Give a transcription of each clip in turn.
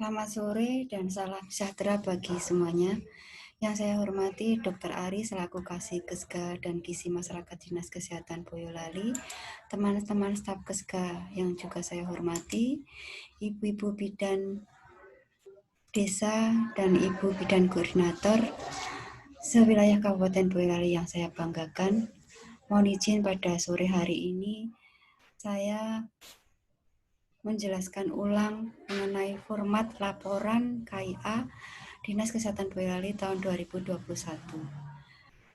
Selamat sore dan salam sejahtera bagi semuanya. Yang saya hormati Dr. Ari selaku Kasih Kesga dan Gizi Masyarakat Dinas Kesehatan Boyolali, teman-teman staf Kesga yang juga saya hormati, ibu-ibu bidan desa dan ibu bidan koordinator sewilayah Kabupaten Boyolali yang saya banggakan. Mohon izin pada sore hari ini saya menjelaskan ulang mengenai format laporan KIA Dinas Kesehatan Boyolali tahun 2021.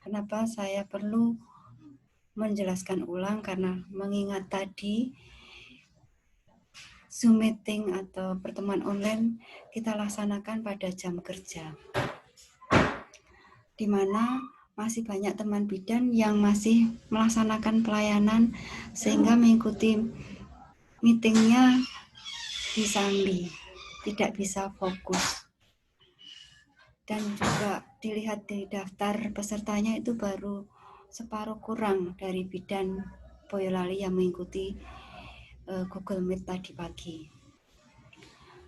Kenapa saya perlu menjelaskan ulang? Karena mengingat tadi Zoom meeting atau pertemuan online kita laksanakan pada jam kerja, di mana masih banyak teman bidan yang masih melaksanakan pelayanan sehingga mengikuti meetingnya disambi, tidak bisa fokus. Dan juga dilihat di daftar pesertanya itu baru separuh kurang dari bidan Boyolali yang mengikuti Google Meet tadi pagi.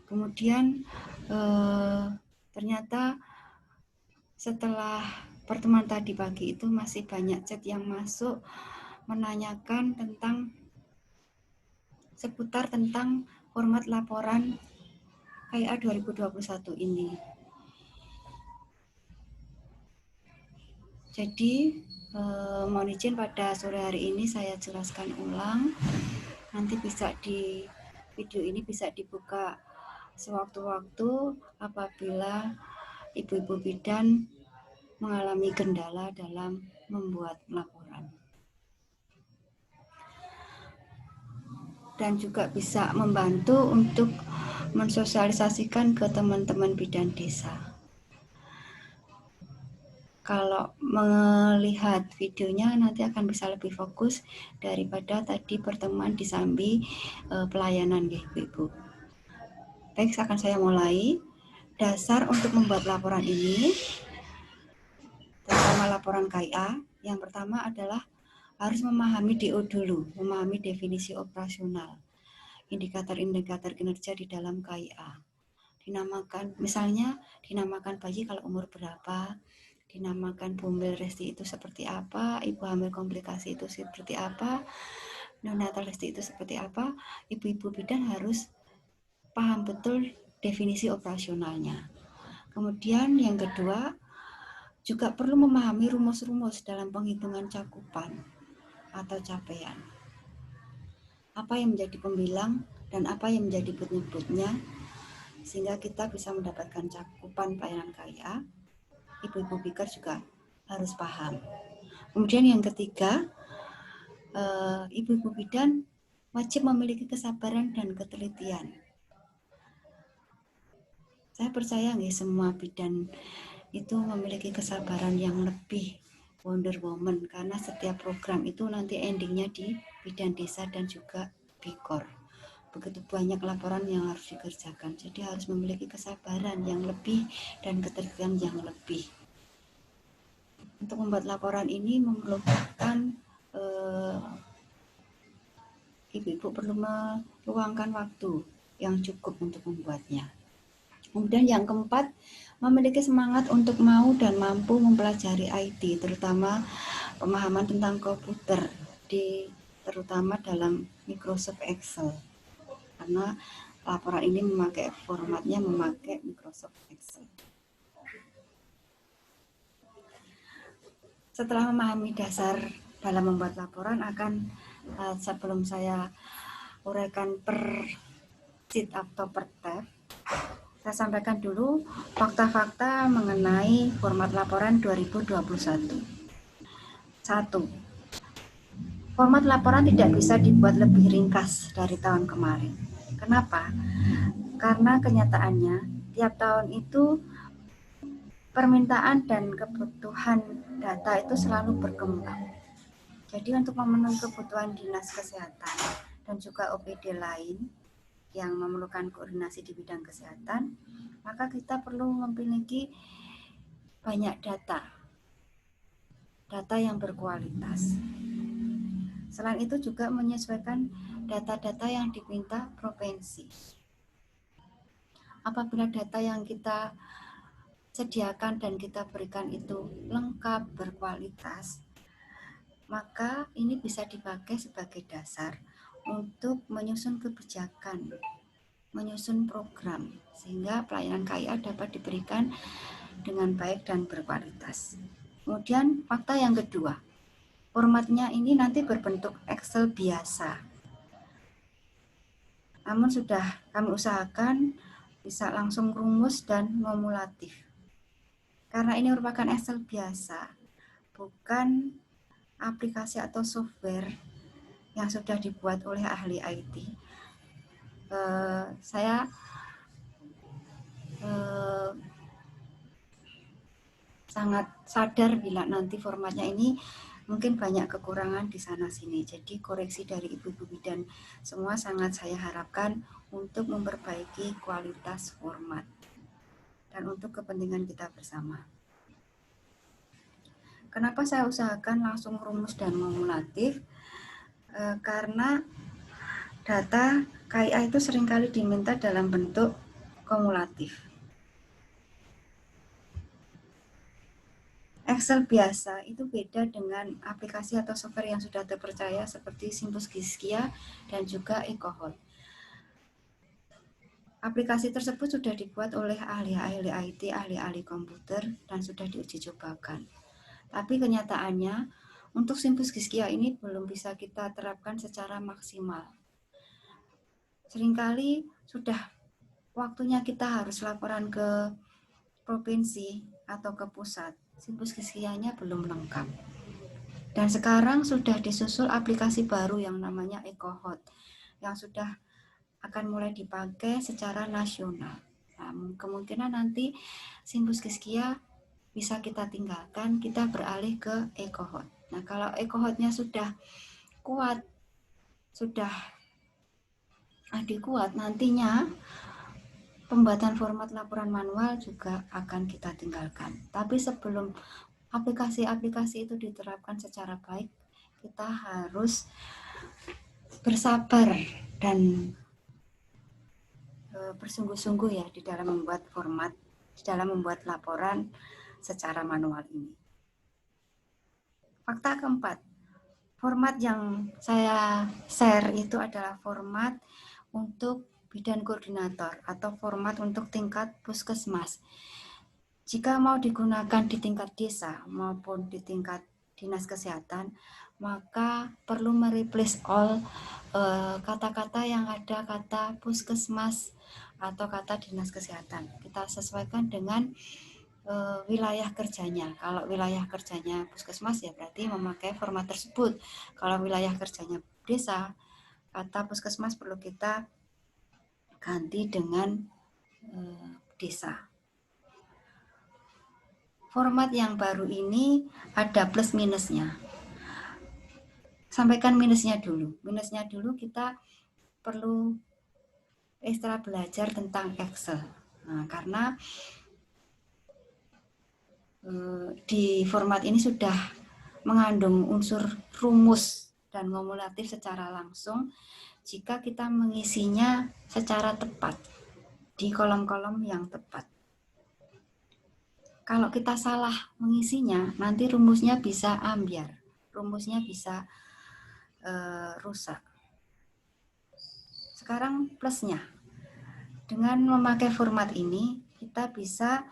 Kemudian ternyata setelah pertemuan tadi pagi itu masih banyak chat yang masuk menanyakan tentang seputar tentang format laporan KIA 2021 ini. Jadi mohon izin pada sore hari ini saya jelaskan ulang. Nanti bisa di video ini bisa dibuka sewaktu-waktu apabila ibu-ibu bidan mengalami kendala dalam membuat laporan. Dan juga bisa membantu untuk mensosialisasikan ke teman-teman bidan desa. Kalau melihat videonya nanti akan bisa lebih fokus daripada tadi pertemuan disambi pelayanan ibu-ibu. Baik, akan saya mulai. Dasar untuk membuat laporan ini, terutama laporan KIA, yang pertama adalah harus memahami DO dulu, memahami definisi operasional, indikator-indikator kinerja di dalam KIA. Dinamakan, misalnya dinamakan bayi kalau umur berapa, dinamakan bumil resti itu seperti apa, ibu hamil komplikasi itu seperti apa, neonatal resti itu seperti apa. Ibu-ibu bidan harus paham betul definisi operasionalnya. Kemudian yang kedua, juga perlu memahami rumus-rumus dalam penghitungan cakupan atau capaian. Apa yang menjadi pembilang dan apa yang menjadi but-nyebutnya, sehingga kita bisa mendapatkan cakupan pelayanan KIA. Ibu-ibu biker juga harus paham. Kemudian yang ketiga, ibu-ibu bidan wajib memiliki kesabaran dan ketelitian. Saya percaya nih semua bidan itu memiliki kesabaran yang lebih Wonder Woman, karena setiap program itu nanti endingnya di bidan desa dan juga bikor. Begitu banyak laporan yang harus dikerjakan, jadi harus memiliki kesabaran yang lebih dan ketelitian yang lebih. Untuk membuat laporan ini memerlukan ibu-ibu perlu meluangkan waktu yang cukup untuk membuatnya. Kemudian yang keempat, memiliki semangat untuk mau dan mampu mempelajari IT, terutama pemahaman tentang komputer, terutama dalam Microsoft Excel. Karena laporan ini formatnya memakai Microsoft Excel. Setelah memahami dasar dalam membuat laporan, sebelum saya uraikan per sheet atau per tab, saya sampaikan dulu fakta-fakta mengenai format laporan 2021. 1. Format laporan tidak bisa dibuat lebih ringkas dari tahun kemarin. Kenapa? Karena kenyataannya tiap tahun itu permintaan dan kebutuhan data itu selalu berkembang. Jadi untuk memenuhi kebutuhan dinas kesehatan dan juga OPD lain yang memerlukan koordinasi di bidang kesehatan, maka kita perlu memiliki banyak data yang berkualitas. Selain itu juga menyesuaikan data-data yang diminta provinsi. Apabila data yang kita sediakan dan kita berikan itu lengkap, berkualitas, maka ini bisa dipakai sebagai dasar untuk menyusun kebijakan, menyusun program, sehingga pelayanan KIA dapat diberikan dengan baik dan berkualitas. Kemudian fakta yang kedua, formatnya ini nanti berbentuk Excel biasa. Namun sudah kami usahakan bisa langsung rumus dan kumulatif. Karena ini merupakan Excel biasa, bukan aplikasi atau software yang sudah dibuat oleh ahli IT. Saya sangat sadar bila nanti formatnya ini mungkin banyak kekurangan di sana sini. Jadi koreksi dari Ibu-ibu bidan semua sangat saya harapkan untuk memperbaiki kualitas format dan untuk kepentingan kita bersama. Kenapa saya usahakan langsung rumus dan kumulatif? Karena data KIA itu seringkali diminta dalam bentuk kumulatif. Excel biasa itu beda dengan aplikasi atau software yang sudah terpercaya seperti Simbus Giskia dan juga EcoHot. Aplikasi tersebut sudah dibuat oleh ahli-ahli IT, ahli-ahli komputer, dan sudah diuji cobakan. Tapi kenyataannya, untuk Simbus Giskia ini belum bisa kita terapkan secara maksimal. Seringkali sudah waktunya kita harus laporan ke provinsi atau ke pusat, Simbus Giskianya belum lengkap. Dan sekarang sudah disusul aplikasi baru yang namanya EcoHot, yang sudah akan mulai dipakai secara nasional. Nah, kemungkinan nanti Simbus Giskia bisa kita tinggalkan, kita beralih ke EcoHot. Nah, kalau EcoHotnya sudah kuat, sudah adekuat, nantinya pembuatan format laporan manual juga akan kita tinggalkan. Tapi sebelum aplikasi-aplikasi itu diterapkan secara baik, kita harus bersabar dan bersungguh-sungguh ya di dalam membuat format, di dalam membuat laporan secara manual ini. Fakta keempat, format yang saya share itu adalah format untuk bidan koordinator atau format untuk tingkat puskesmas. Jika mau digunakan di tingkat desa maupun di tingkat dinas kesehatan, maka perlu mereplace all kata-kata yang ada kata puskesmas atau kata dinas kesehatan. Kita sesuaikan dengan wilayah kerjanya. Kalau wilayah kerjanya puskesmas ya berarti memakai format tersebut. Kalau wilayah kerjanya desa, kata puskesmas perlu kita ganti dengan desa. Format yang baru ini ada plus minusnya. Sampaikan minusnya dulu. Minusnya dulu kita perlu ekstra belajar tentang Excel. Nah, karena di format ini sudah mengandung unsur rumus dan kumulatif secara langsung jika kita mengisinya secara tepat di kolom-kolom yang tepat. Kalau kita salah mengisinya, nanti rumusnya bisa ambiar, rumusnya bisa rusak. Sekarang plusnya, dengan memakai format ini, kita bisa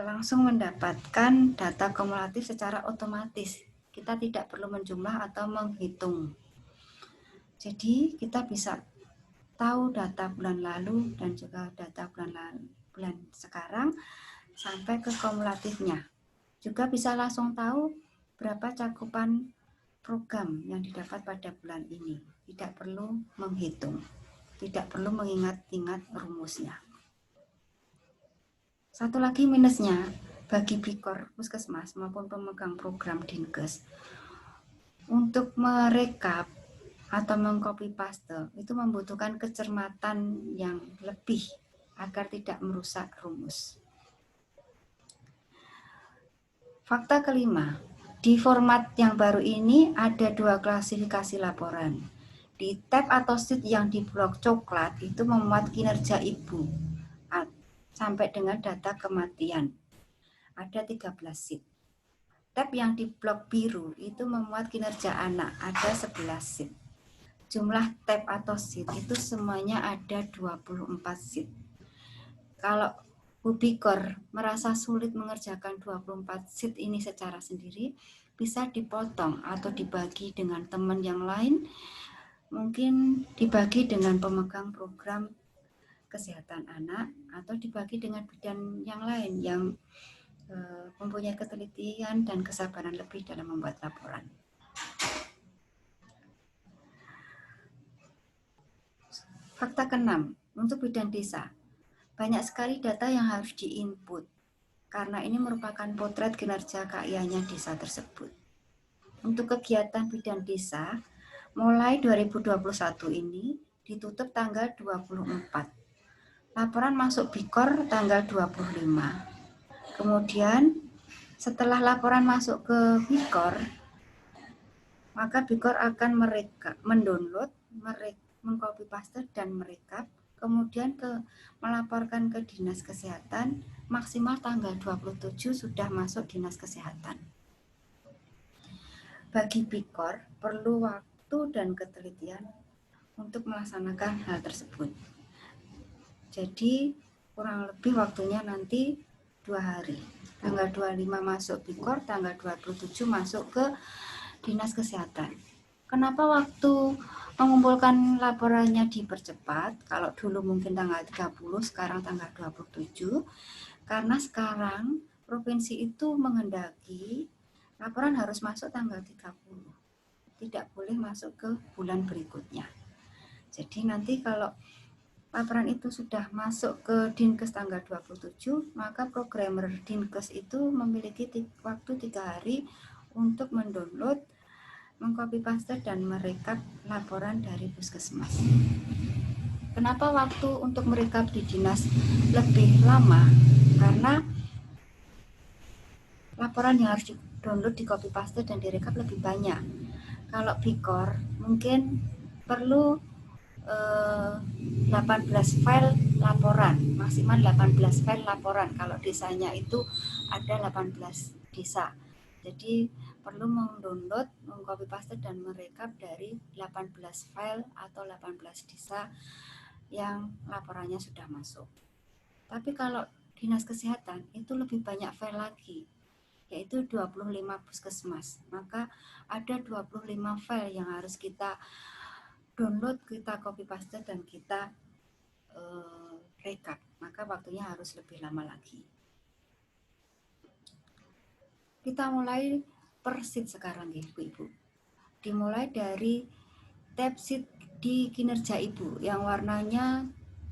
langsung mendapatkan data kumulatif secara otomatis. Kita tidak perlu menjumlah atau menghitung. Jadi kita bisa tahu data bulan lalu dan juga data bulan sekarang sampai ke kumulatifnya. Juga bisa langsung tahu berapa cakupan program yang didapat pada bulan ini. Tidak perlu menghitung, tidak perlu mengingat-ingat rumusnya. Satu lagi minusnya bagi Bikor Puskesmas maupun pemegang program Dinkes, untuk merekap atau mengcopy paste itu membutuhkan kecermatan yang lebih agar tidak merusak rumus. Fakta kelima, di format yang baru ini ada 2 klasifikasi laporan. Di tab atau sheet yang di blok coklat itu memuat kinerja ibu. sampai dengan data kematian. Ada 13 sheet. Tab yang di blok biru itu memuat kinerja anak, ada 11 sheet. Jumlah tab atau sheet itu semuanya ada 24 sheet. Kalau Bu Bikor merasa sulit mengerjakan 24 sheet ini secara sendiri, bisa dipotong atau dibagi dengan teman yang lain, mungkin dibagi dengan pemegang program kesehatan anak, atau dibagi dengan bidan yang lain yang mempunyai ketelitian dan kesabaran lebih dalam membuat laporan. Fakta ke-6, untuk bidan desa, banyak sekali data yang harus diinput, karena ini merupakan potret kinerja KIA-nya desa tersebut. Untuk kegiatan bidan desa, mulai 2021 ini ditutup tanggal 24. Laporan masuk Bikor tanggal 25. Kemudian setelah laporan masuk ke Bikor, maka Bikor akan mendownload, mengcopy paste dan merekap, kemudian melaporkan ke Dinas Kesehatan, maksimal tanggal 27 sudah masuk Dinas Kesehatan. Bagi Bikor perlu waktu dan ketelitian untuk melaksanakan hal tersebut. Jadi kurang lebih waktunya nanti 2 hari. Tanggal 25 masuk Bikor, tanggal 27 masuk ke Dinas Kesehatan. Kenapa waktu mengumpulkan laporannya dipercepat? Kalau dulu mungkin tanggal 30, sekarang tanggal 27. Karena sekarang provinsi itu menghendaki laporan harus masuk tanggal 30. Tidak boleh masuk ke bulan berikutnya. Jadi nanti kalau laporan itu sudah masuk ke Dinkes tanggal 27, maka programmer Dinkes itu memiliki waktu 3 hari untuk mendownload, mengcopy paste dan merekap laporan dari puskesmas. Kenapa waktu untuk merekap di dinas lebih lama? Karena laporan yang harus di-download, di-copy paste dan direkap lebih banyak. Kalau Bikor mungkin perlu 18 file laporan, maksimal 18 file laporan. Kalau desanya itu ada 18 desa. Jadi perlu mendownload, mengcopy paste dan merekap dari 18 file atau 18 desa yang laporannya sudah masuk. Tapi kalau Dinas Kesehatan itu lebih banyak file lagi, yaitu 25 puskesmas. Maka ada 25 file yang harus kita download, kita copy paste dan kita rekap. Maka waktunya harus lebih lama lagi. Kita mulai per sheet sekarang ya Ibu. Dimulai dari tab sheet di kinerja Ibu yang warnanya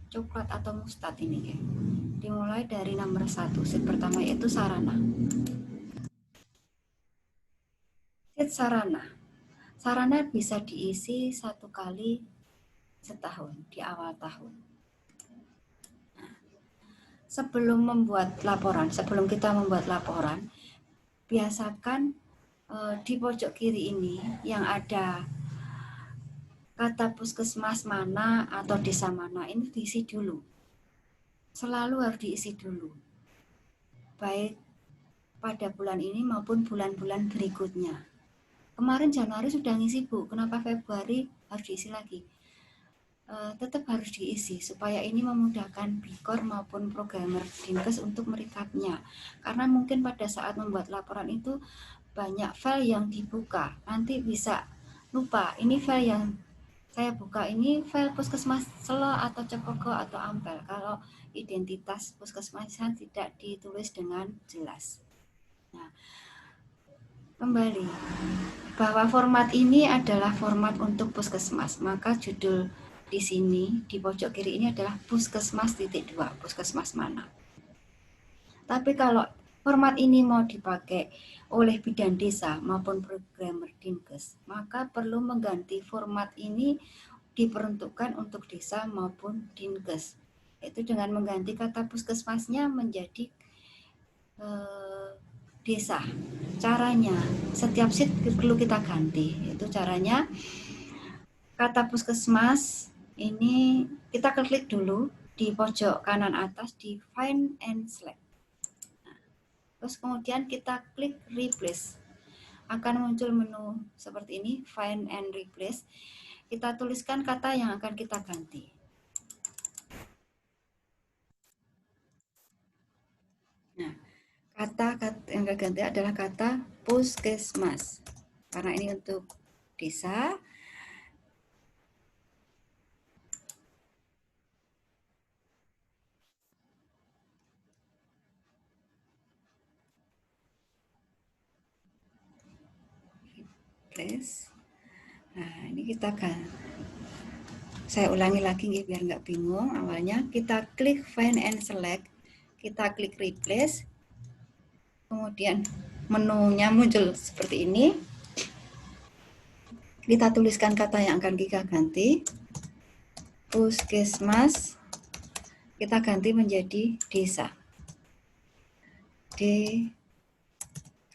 coklat atau mustard ini ya. Dimulai dari nomor 1, sheet pertama yaitu sarana. Sheet sarana. Sarana bisa diisi 1 kali setahun di awal tahun. Sebelum kita membuat laporan, biasakan di pojok kiri ini yang ada kata puskesmas mana atau desa mana ini diisi dulu. Selalu harus diisi dulu. Baik pada bulan ini maupun bulan-bulan berikutnya. Kemarin Januari sudah ngisi Bu, kenapa Februari harus diisi lagi? Tetap harus diisi supaya ini memudahkan Bikor maupun programmer Dinkes untuk merekapnya. Karena mungkin pada saat membuat laporan itu banyak file yang dibuka, nanti bisa lupa ini file yang saya buka ini file puskesmas Selo atau Cepoko atau Ampel kalau identitas puskesmasnya tidak ditulis dengan jelas. Nah, kembali bahwa format ini adalah format untuk puskesmas, maka judul di sini di pojok kiri ini adalah puskesmas .2, puskesmas mana. Tapi kalau format ini mau dipakai oleh bidan desa maupun programmer Dinkes, maka perlu mengganti format ini diperuntukkan untuk desa maupun Dinkes. Itu dengan mengganti kata puskesmasnya menjadi desa. Caranya, setiap sheet perlu kita ganti. Itu caranya, kata puskesmas ini kita klik dulu, di pojok kanan atas di Find and Select. Nah, terus kemudian kita klik Replace. Akan muncul menu seperti ini, Find and Replace. Kita tuliskan kata yang akan kita ganti. Nah, kata yang akan ganti adalah kata puskesmas. Karena ini untuk desa. Replace. Nah, ini kita kan. Saya ulangi lagi biar nggak bingung. Awalnya kita klik Find and Select, kita klik Replace, kemudian menunya muncul seperti ini. Kita tuliskan kata yang akan kita ganti, puskesmas, kita ganti menjadi desa.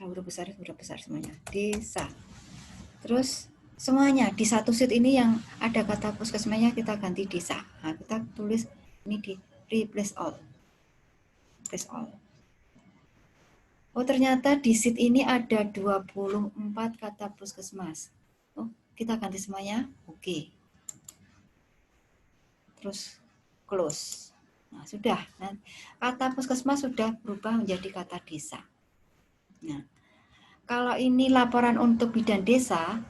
Huruf besar semuanya, desa. Terus semuanya di satu sheet ini yang ada kata puskesmasnya kita ganti desa. Nah, kita tulis ini di replace all. Replace all. Oh, ternyata di sheet ini ada 24 kata puskesmas. Oh, kita ganti semuanya. Oke. Terus close. Nah, sudah. Nah, kata puskesmas sudah berubah menjadi kata desa. Nah, kalau ini laporan untuk bidan desa,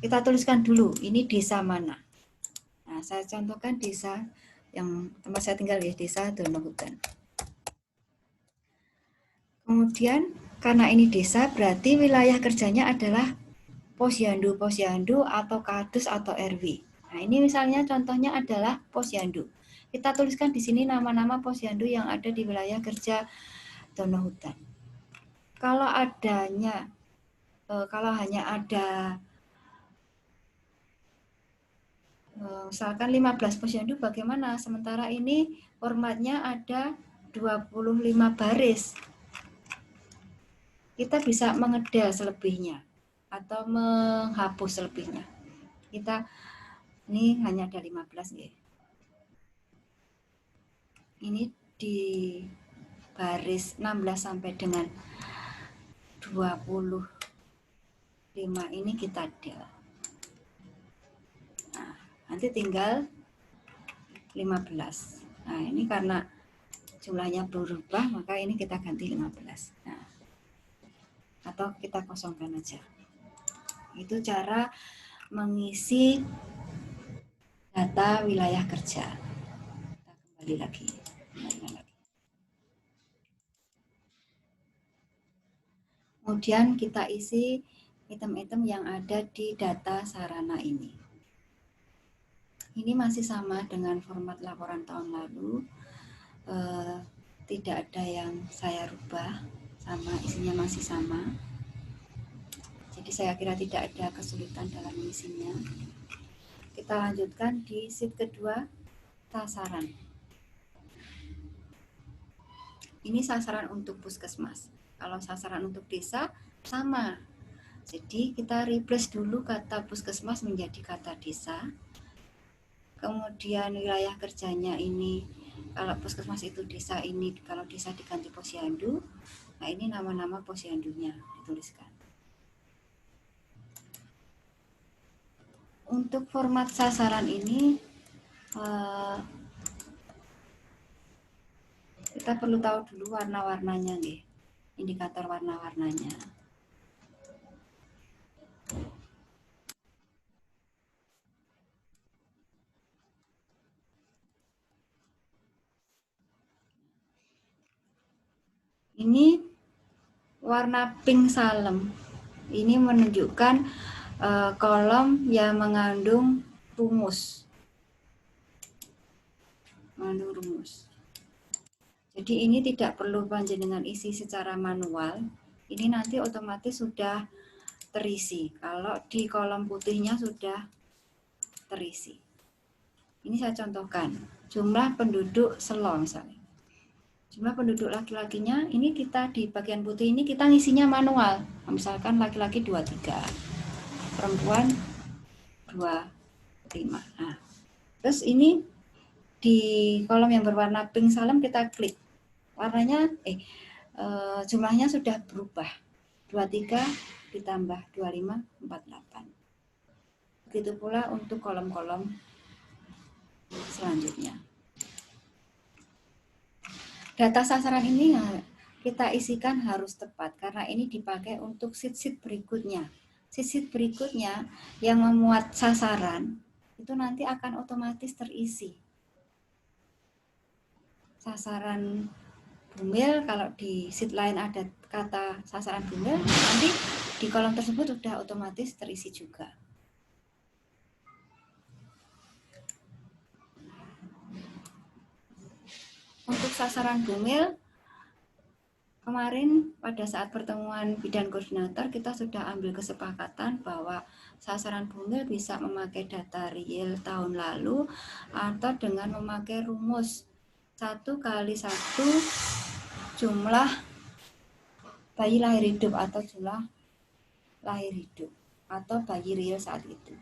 kita tuliskan dulu, ini desa mana. Nah, saya contohkan desa yang tempat saya tinggal ya, desa Donohutan. Kemudian, karena ini desa, berarti wilayah kerjanya adalah posyandu atau kadus atau RW. Nah, ini misalnya contohnya adalah posyandu. Kita tuliskan di sini nama-nama posyandu yang ada di wilayah kerja Donohutan. Kalau hanya ada misalkan 15 posyandu bagaimana? Sementara ini formatnya ada 25 baris. Kita bisa mengedal selebihnya atau menghapus selebihnya. Ini hanya ada 15 ya. Ini di baris 16 sampai dengan 25 ini kita del. Nah, nanti tinggal 15. Nah, ini karena jumlahnya berubah, maka ini kita ganti 15. Nah, atau kita kosongkan aja. Itu cara mengisi data wilayah kerja. Kita kembali lagi. Kemudian kita isi item-item yang ada di data sarana ini. Ini masih sama dengan format laporan tahun lalu. Tidak ada yang saya rubah, sama isinya masih sama. Jadi saya kira tidak ada kesulitan dalam mengisinya. Kita lanjutkan di sheet kedua, sasaran. Ini sasaran untuk puskesmas. Kalau sasaran untuk desa sama. Jadi kita replace dulu kata puskesmas menjadi kata desa. Kemudian wilayah kerjanya ini, kalau puskesmas itu desa ini, kalau desa diganti posyandu. Nah, ini nama-nama posyandunya dituliskan. Untuk format sasaran ini kita perlu tahu dulu warna-warnanya nih, indikator warna-warnanya. Ini warna pink salem. Ini menunjukkan kolom yang mengandung rumus. Jadi ini tidak perlu panjenengan isi secara manual. Ini nanti otomatis sudah terisi. Kalau di kolom putihnya sudah terisi. Ini saya contohkan. Jumlah penduduk Selo misalnya. Jumlah penduduk laki-lakinya ini kita di bagian putih ini kita ngisinya manual. Misalkan laki-laki 23, perempuan 25. Nah, terus ini di kolom yang berwarna pink salem kita klik. Warnanya jumlahnya sudah berubah. 23 ditambah 25, 48. Begitu pula untuk kolom-kolom selanjutnya. Data sasaran ini kita isikan harus tepat karena ini dipakai untuk sheet-sheet berikutnya. Sheet-sheet berikutnya yang memuat sasaran itu nanti akan otomatis terisi. Sasaran bumil, kalau di sheet lain ada kata sasaran bumil, nanti di kolom tersebut sudah otomatis terisi juga. Untuk sasaran bumil, kemarin pada saat pertemuan bidan koordinator kita sudah ambil kesepakatan bahwa sasaran bumil bisa memakai data real tahun lalu atau dengan memakai rumus 1 kali 1 jumlah bayi lahir hidup atau jumlah lahir hidup atau bayi real saat itu.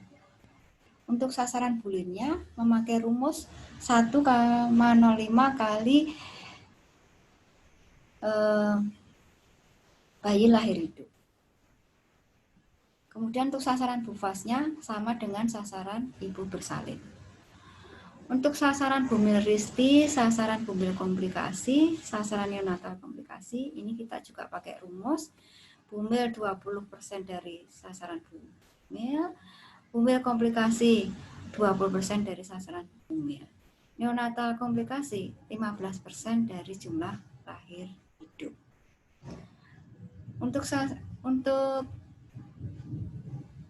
Untuk sasaran bulinnya memakai rumus 1,05 kali bayi lahir hidup. Kemudian untuk sasaran bufasnya sama dengan sasaran ibu bersalin. Untuk sasaran bumil risti, sasaran bumil komplikasi, sasaran neonatal komplikasi, ini kita juga pakai rumus bumil 20% dari sasaran bumil, bumil komplikasi 20% dari sasaran bumil. Neonatal komplikasi 15% dari jumlah lahir hidup. Untuk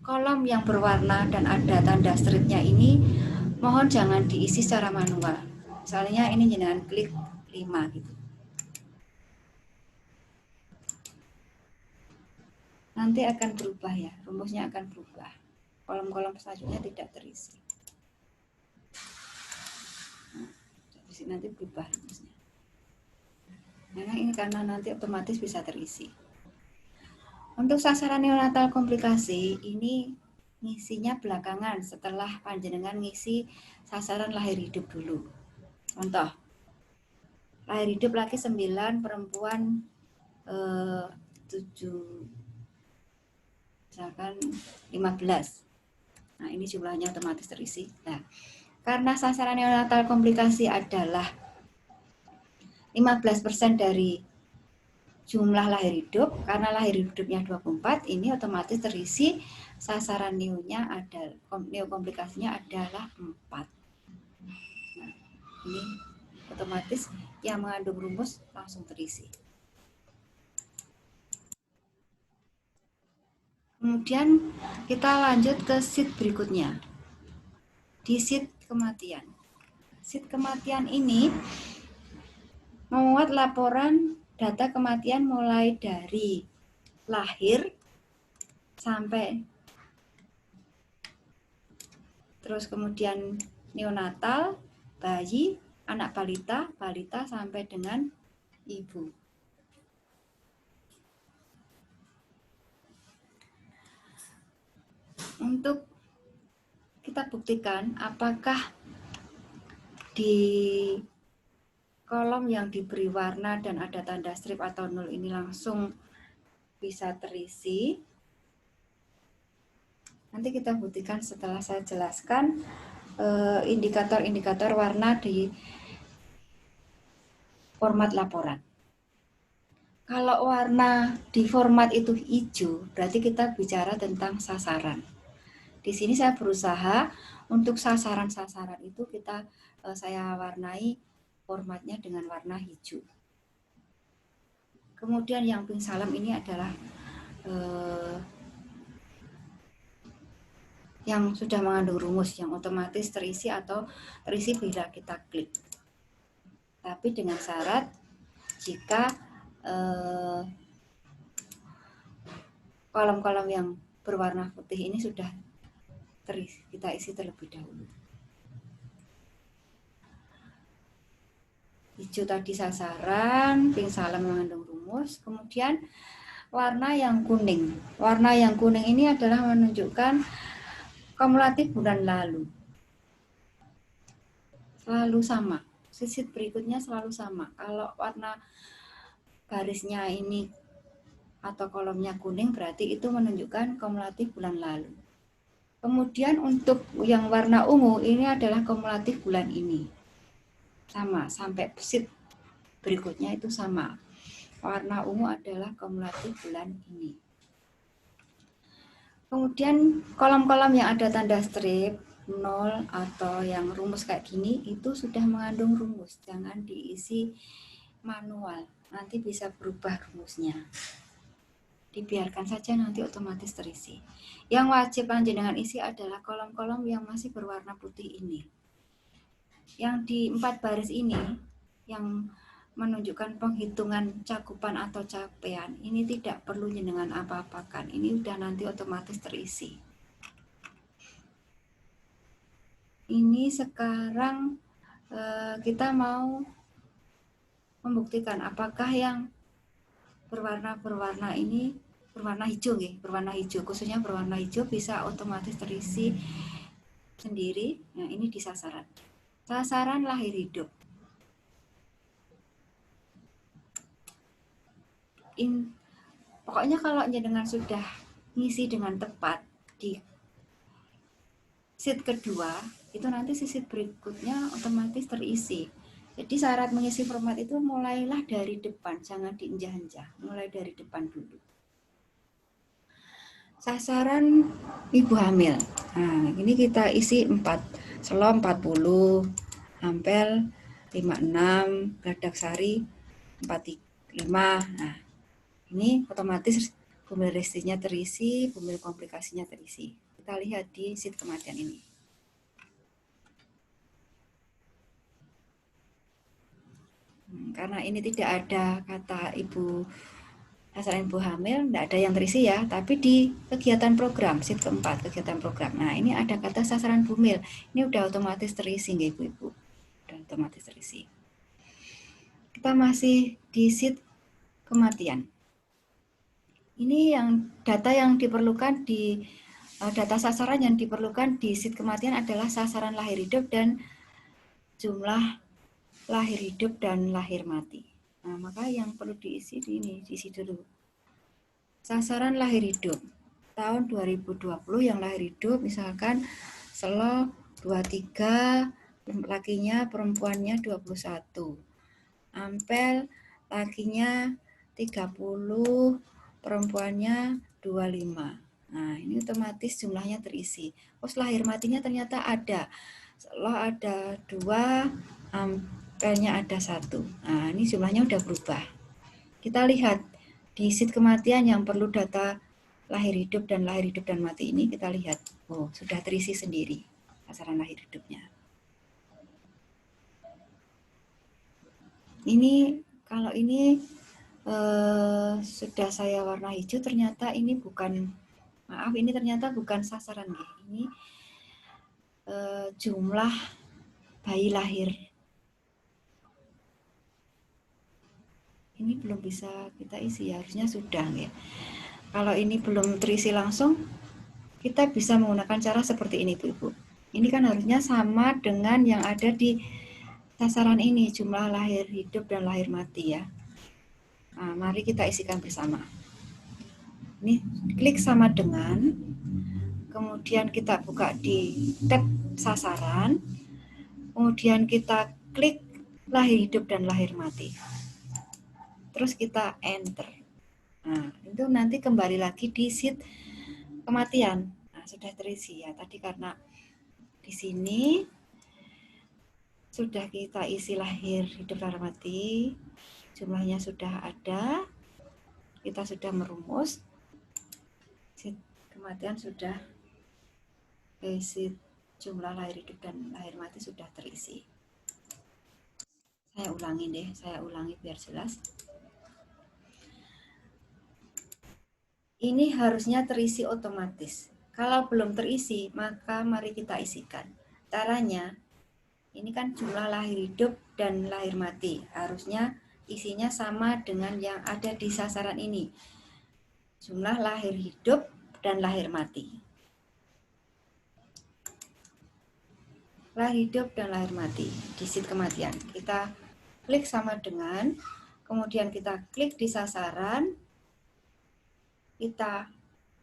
kolom yang berwarna dan ada tanda stripnya ini mohon jangan diisi secara manual. Misalnya ini jangan klik 5 gitu. Nanti akan berubah ya, rumusnya akan berubah. Kolom-kolom selanjutnya tidak terisi. Nanti berubah rumusnya. Nah, ini karena nanti otomatis bisa terisi. Untuk sasaran neonatal komplikasi ini ngisinya belakangan setelah panjenengan ngisi sasaran lahir hidup dulu. Contoh, lahir hidup laki 9, perempuan 7, misalkan 15. Nah, ini jumlahnya otomatis terisi. Nah, karena sasaran neonatal komplikasi adalah 15% dari jumlah lahir hidup, karena lahir hidupnya 24, ini otomatis terisi sasaran neonya ada, neo komplikasinya adalah 4. Nah, ini otomatis yang mengandung rumus langsung terisi. Kemudian kita lanjut ke sheet berikutnya. Di sheet kematian. Sheet kematian ini memuat laporan data kematian mulai dari lahir sampai terus kemudian neonatal, bayi, anak balita, balita sampai dengan ibu. Untuk kita buktikan apakah di kolom yang diberi warna dan ada tanda strip atau nol ini langsung bisa terisi. Nanti kita buktikan setelah saya jelaskan indikator-indikator warna di format laporan. Kalau warna di format itu hijau, berarti kita bicara tentang sasaran. Di sini saya berusaha untuk sasaran-sasaran itu saya warnai formatnya dengan warna hijau. Kemudian yang pink salem ini adalah yang sudah mengandung rumus yang otomatis terisi atau terisi bila kita klik. Tapi dengan syarat jika kolom-kolom yang berwarna putih ini sudah kita isi terlebih dahulu. Hijau tadi sasaran, pink salem mengandung rumus, kemudian warna yang kuning. Warna yang kuning ini adalah menunjukkan kumulatif bulan lalu. selalu sama. Sheet berikutnya selalu sama. Kalau warna garisnya ini atau kolomnya kuning, berarti itu menunjukkan kumulatif bulan lalu. Kemudian untuk yang warna ungu, ini adalah kumulatif bulan ini. Sama, sampai sheet berikutnya itu sama. Warna ungu adalah kumulatif bulan ini. Kemudian kolom-kolom yang ada tanda strip, 0 atau yang rumus kayak gini itu sudah mengandung rumus, jangan diisi manual, nanti bisa berubah rumusnya. Dibiarkan saja nanti otomatis terisi. Yang wajib panjenengan isi adalah kolom-kolom yang masih berwarna putih ini. Yang di 4 baris ini yang menunjukkan penghitungan cakupan atau capaian, ini tidak perlu jenengan apa-apakan, ini udah nanti otomatis terisi. Ini sekarang kita mau membuktikan apakah yang berwarna ini berwarna hijau ya, berwarna hijau, khususnya berwarna hijau bisa otomatis terisi sendiri. Nah, ini di sasaran. Sasaran lahir hidup. Pokoknya kalau jenengan sudah ngisi dengan tepat di sheet kedua, itu nanti sheet berikutnya otomatis terisi. Jadi syarat mengisi format itu mulailah dari depan, jangan diinjak-injak, mulai dari depan dulu. Sasaran ibu hamil. Nah, ini kita isi 4, selo 40, ampel 56, geladak sari 45. Nah, ini otomatis bumil resinya terisi, bumil komplikasinya terisi. Kita lihat di sheet kematian ini. Karena ini tidak ada kata ibu sasaran ibu hamil, tidak ada yang terisi ya, tapi di kegiatan program sheet keempat, kegiatan program. Nah, ini ada kata sasaran bumil, ini udah otomatis terisi nggih ibu-ibu, udah otomatis terisi. Kita masih di sheet kematian. Ini yang data yang diperlukan di data sasaran yang diperlukan di sheet kematian adalah sasaran lahir hidup dan jumlah lahir hidup dan lahir mati. Nah, maka yang perlu diisi diisi dulu. Sasaran lahir hidup tahun 2020 yang lahir hidup misalkan selo 23, lakinya perempuannya 21. Ampel lakinya 30, perempuannya 25. Nah, ini otomatis jumlahnya terisi. Terus lahir matinya ternyata ada. Selo ada 2, ampelnya ada 1. Nah, ini jumlahnya udah berubah. Kita lihat di sheet kematian yang perlu data lahir hidup dan mati ini, kita lihat, oh sudah terisi sendiri sasaran lahir hidupnya. Ini kalau ini sudah saya warna hijau, ternyata ini bukan, maaf, ini ternyata bukan sasaran ya. Ini jumlah bayi lahir. Ini belum bisa kita isi ya, harusnya sudah ya. Kalau ini belum terisi langsung, kita bisa menggunakan cara seperti ini Bu-Ibu. Ini kan harusnya sama dengan yang ada di sasaran ini, jumlah lahir hidup dan lahir mati ya. Nah, mari kita isikan bersama. Ini klik sama dengan, kemudian kita buka di tab sasaran, kemudian kita klik lahir hidup dan lahir mati. Terus kita enter. Nah, itu nanti kembali lagi di sheet kematian. Nah, sudah terisi ya. Tadi karena di sini sudah kita isi lahir hidup lahir mati, jumlahnya sudah ada, kita sudah merumus, sheet kematian sudah, sheet jumlah lahir hidup dan lahir mati sudah terisi. Saya ulangi biar jelas. Ini harusnya terisi otomatis. Kalau belum terisi, maka mari kita isikan. Caranya, ini kan jumlah lahir hidup dan lahir mati. Harusnya isinya sama dengan yang ada di sasaran ini. Jumlah lahir hidup dan lahir mati. lahir hidup dan lahir mati, di sheet kematian. Kita klik sama dengan, kemudian kita klik di sasaran, kita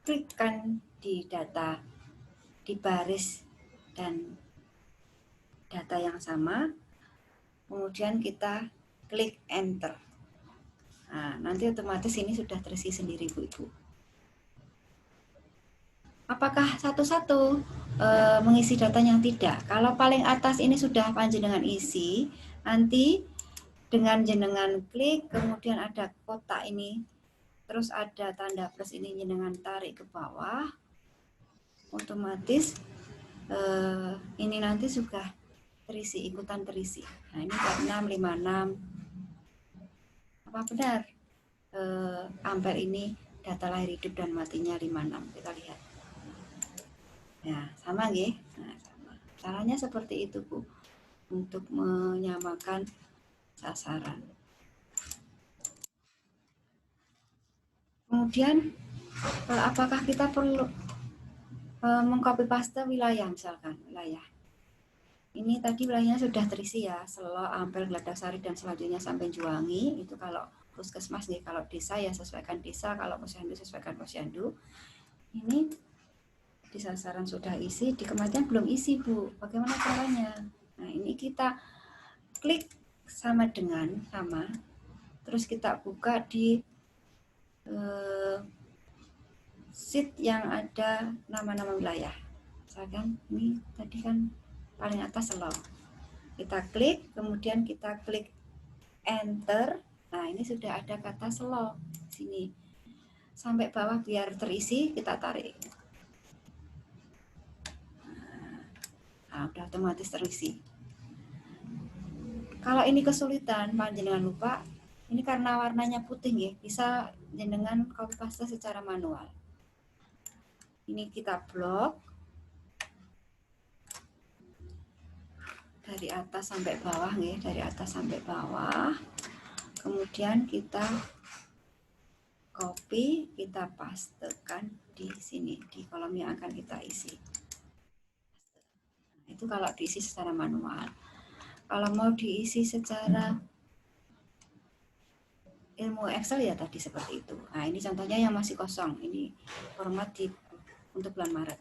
klikkan di data, di baris dan data yang sama, kemudian kita klik enter. Nah, nanti otomatis ini sudah terisi sendiri Bu Ibu. Apakah satu-satu mengisi datanya? Tidak. Kalau paling atas ini sudah panjenengan isi, nanti dengan jenengan klik, kemudian ada kotak ini, terus ada tanda plus ini jenengan tarik ke bawah, otomatis ini nanti sudah terisi, ikutan terisi. Nah ini 4656. Apa benar? Ampere ini data lahir hidup dan matinya 56. Kita lihat. Ya, sama nggih. Nah, sama. Caranya seperti itu, Bu. Untuk menyamakan sasaran. Kemudian apakah kita perlu mengcopy paste wilayah, misalkan wilayah. Ini tadi wilayahnya sudah terisi ya, Selo, Ampel, Gladasari dan selanjutnya sampai Juwangi. Itu kalau puskesmas nih, kalau desa ya sesuaikan desa, kalau posyandu sesuaikan posyandu. Ini di sasaran sudah isi, di kematian belum isi Bu. Bagaimana caranya? Nah ini kita klik sama dengan sama, terus kita buka di sheet yang ada nama-nama wilayah. Misalkan ini tadi kan paling atas Selo. Kita klik, kemudian kita klik enter. Nah ini sudah ada kata Selo sini. Sampai bawah biar terisi kita tarik. Nah, udah otomatis terisi. Kalau ini kesulitan, panjenengan lupa, ini karena warnanya putih ya, bisa jenengan copy paste secara manual. Ini kita blok dari atas sampai bawah ya, dari atas sampai bawah. Kemudian kita copy, kita pastekan di sini, di kolom yang akan kita isi. Itu kalau diisi secara manual. Kalau mau diisi secara ilmu Excel ya tadi seperti itu. Nah ini contohnya yang masih kosong. Ini format untuk bulan Maret.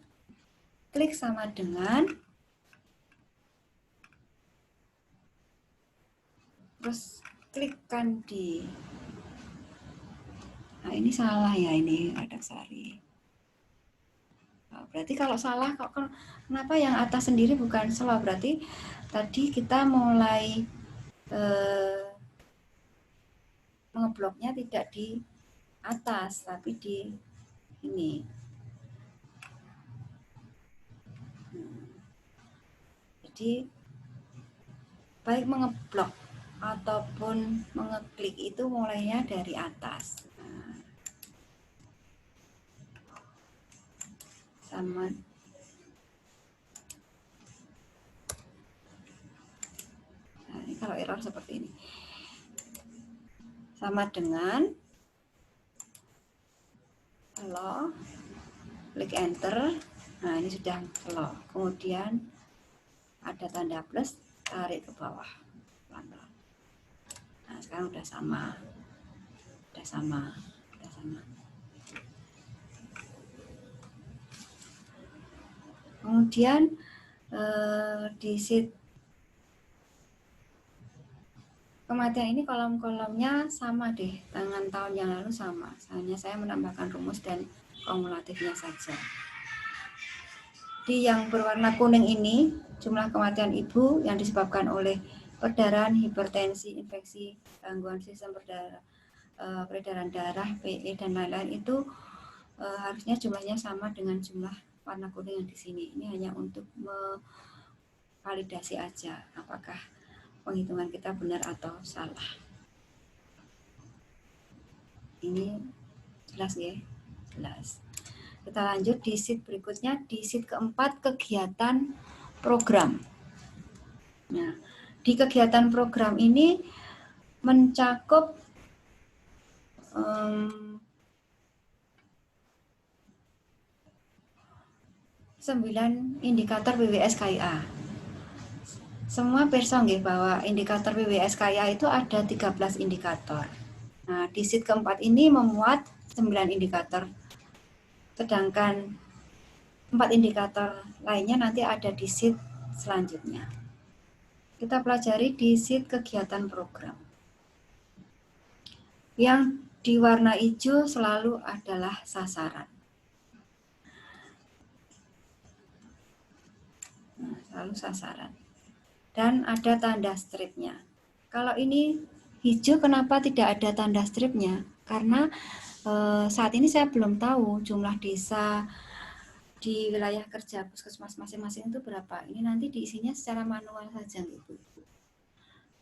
Klik sama dengan, terus klikkan di, nah ini salah ya, ini Radaksari. Berarti kalau salah, kenapa yang atas sendiri bukan Selo? Berarti tadi kita mulai mengebloknya tidak di atas, tapi di ini. Jadi baik mengeblok ataupun mengeklik itu mulainya dari atas. Sama nah, ini kalau error seperti ini sama dengan Selo, klik enter. Nah ini sudah Selo, kemudian ada tanda plus, tarik ke bawah pelan-pelan. Nah sekarang udah sama. Kemudian di sheet kematian ini kolom-kolomnya sama deh, dengan tahun yang lalu sama. Hanya saya menambahkan rumus dan kumulatifnya saja. Di yang berwarna kuning ini jumlah kematian ibu yang disebabkan oleh perdarahan, hipertensi, infeksi, gangguan sistem peredaran darah, PE dan lain-lain itu harusnya jumlahnya sama dengan jumlah warna kuning yang di sini. Ini hanya untuk validasi aja apakah penghitungan kita benar atau salah. Ini jelas ya? Jelas. Kita lanjut di sheet berikutnya, di sheet keempat, kegiatan program. Nah, di kegiatan program ini mencakup 9 indikator BWS KIA. Semua perso nggih bahwa indikator PWS KIA itu ada 13 indikator. Nah, di sheet keempat ini memuat 9 indikator. Sedangkan 4 indikator lainnya nanti ada di sheet selanjutnya. Kita pelajari di sheet kegiatan program. Yang di warna hijau selalu adalah sasaran. Nah, selalu sasaran. Dan ada tanda stripnya. Kalau ini hijau, kenapa tidak ada tanda stripnya? Karena saat ini saya belum tahu jumlah desa di wilayah kerja puskesmas masing-masing itu berapa. Ini nanti diisinya secara manual saja, Ibu.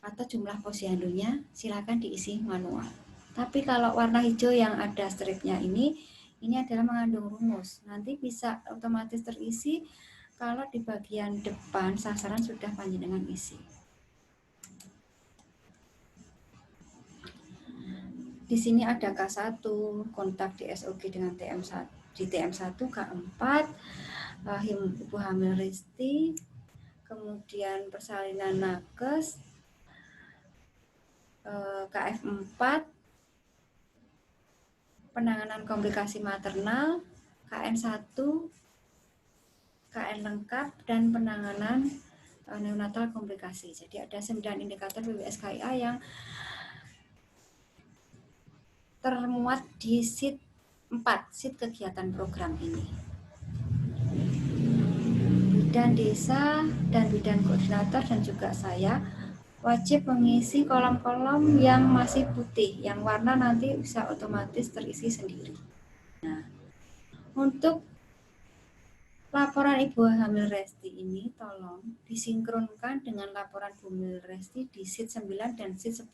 Atau jumlah posyandunya silakan diisi manual. Tapi kalau warna hijau yang ada stripnya ini adalah mengandung rumus. Nanti bisa otomatis terisi kalau di bagian depan sasaran sudah panjenengan isi. Di sini ada K1, kontak di SOG dengan TM1, di TM1 K4, Ibu hamil Risti, kemudian persalinan nakes, KF4, penanganan komplikasi maternal, KN1, KN lengkap, dan penanganan neonatal komplikasi. Jadi ada 9 indikator PWS KIA yang termuat di sheet 4, sheet kegiatan program ini. Bidan desa dan bidan koordinator dan juga saya wajib mengisi kolom-kolom yang masih putih, yang warna nanti bisa otomatis terisi sendiri. Nah, untuk laporan Ibu hamil Resti ini tolong disinkronkan dengan laporan Bu hamil Resti di sheet 9 dan sheet 10.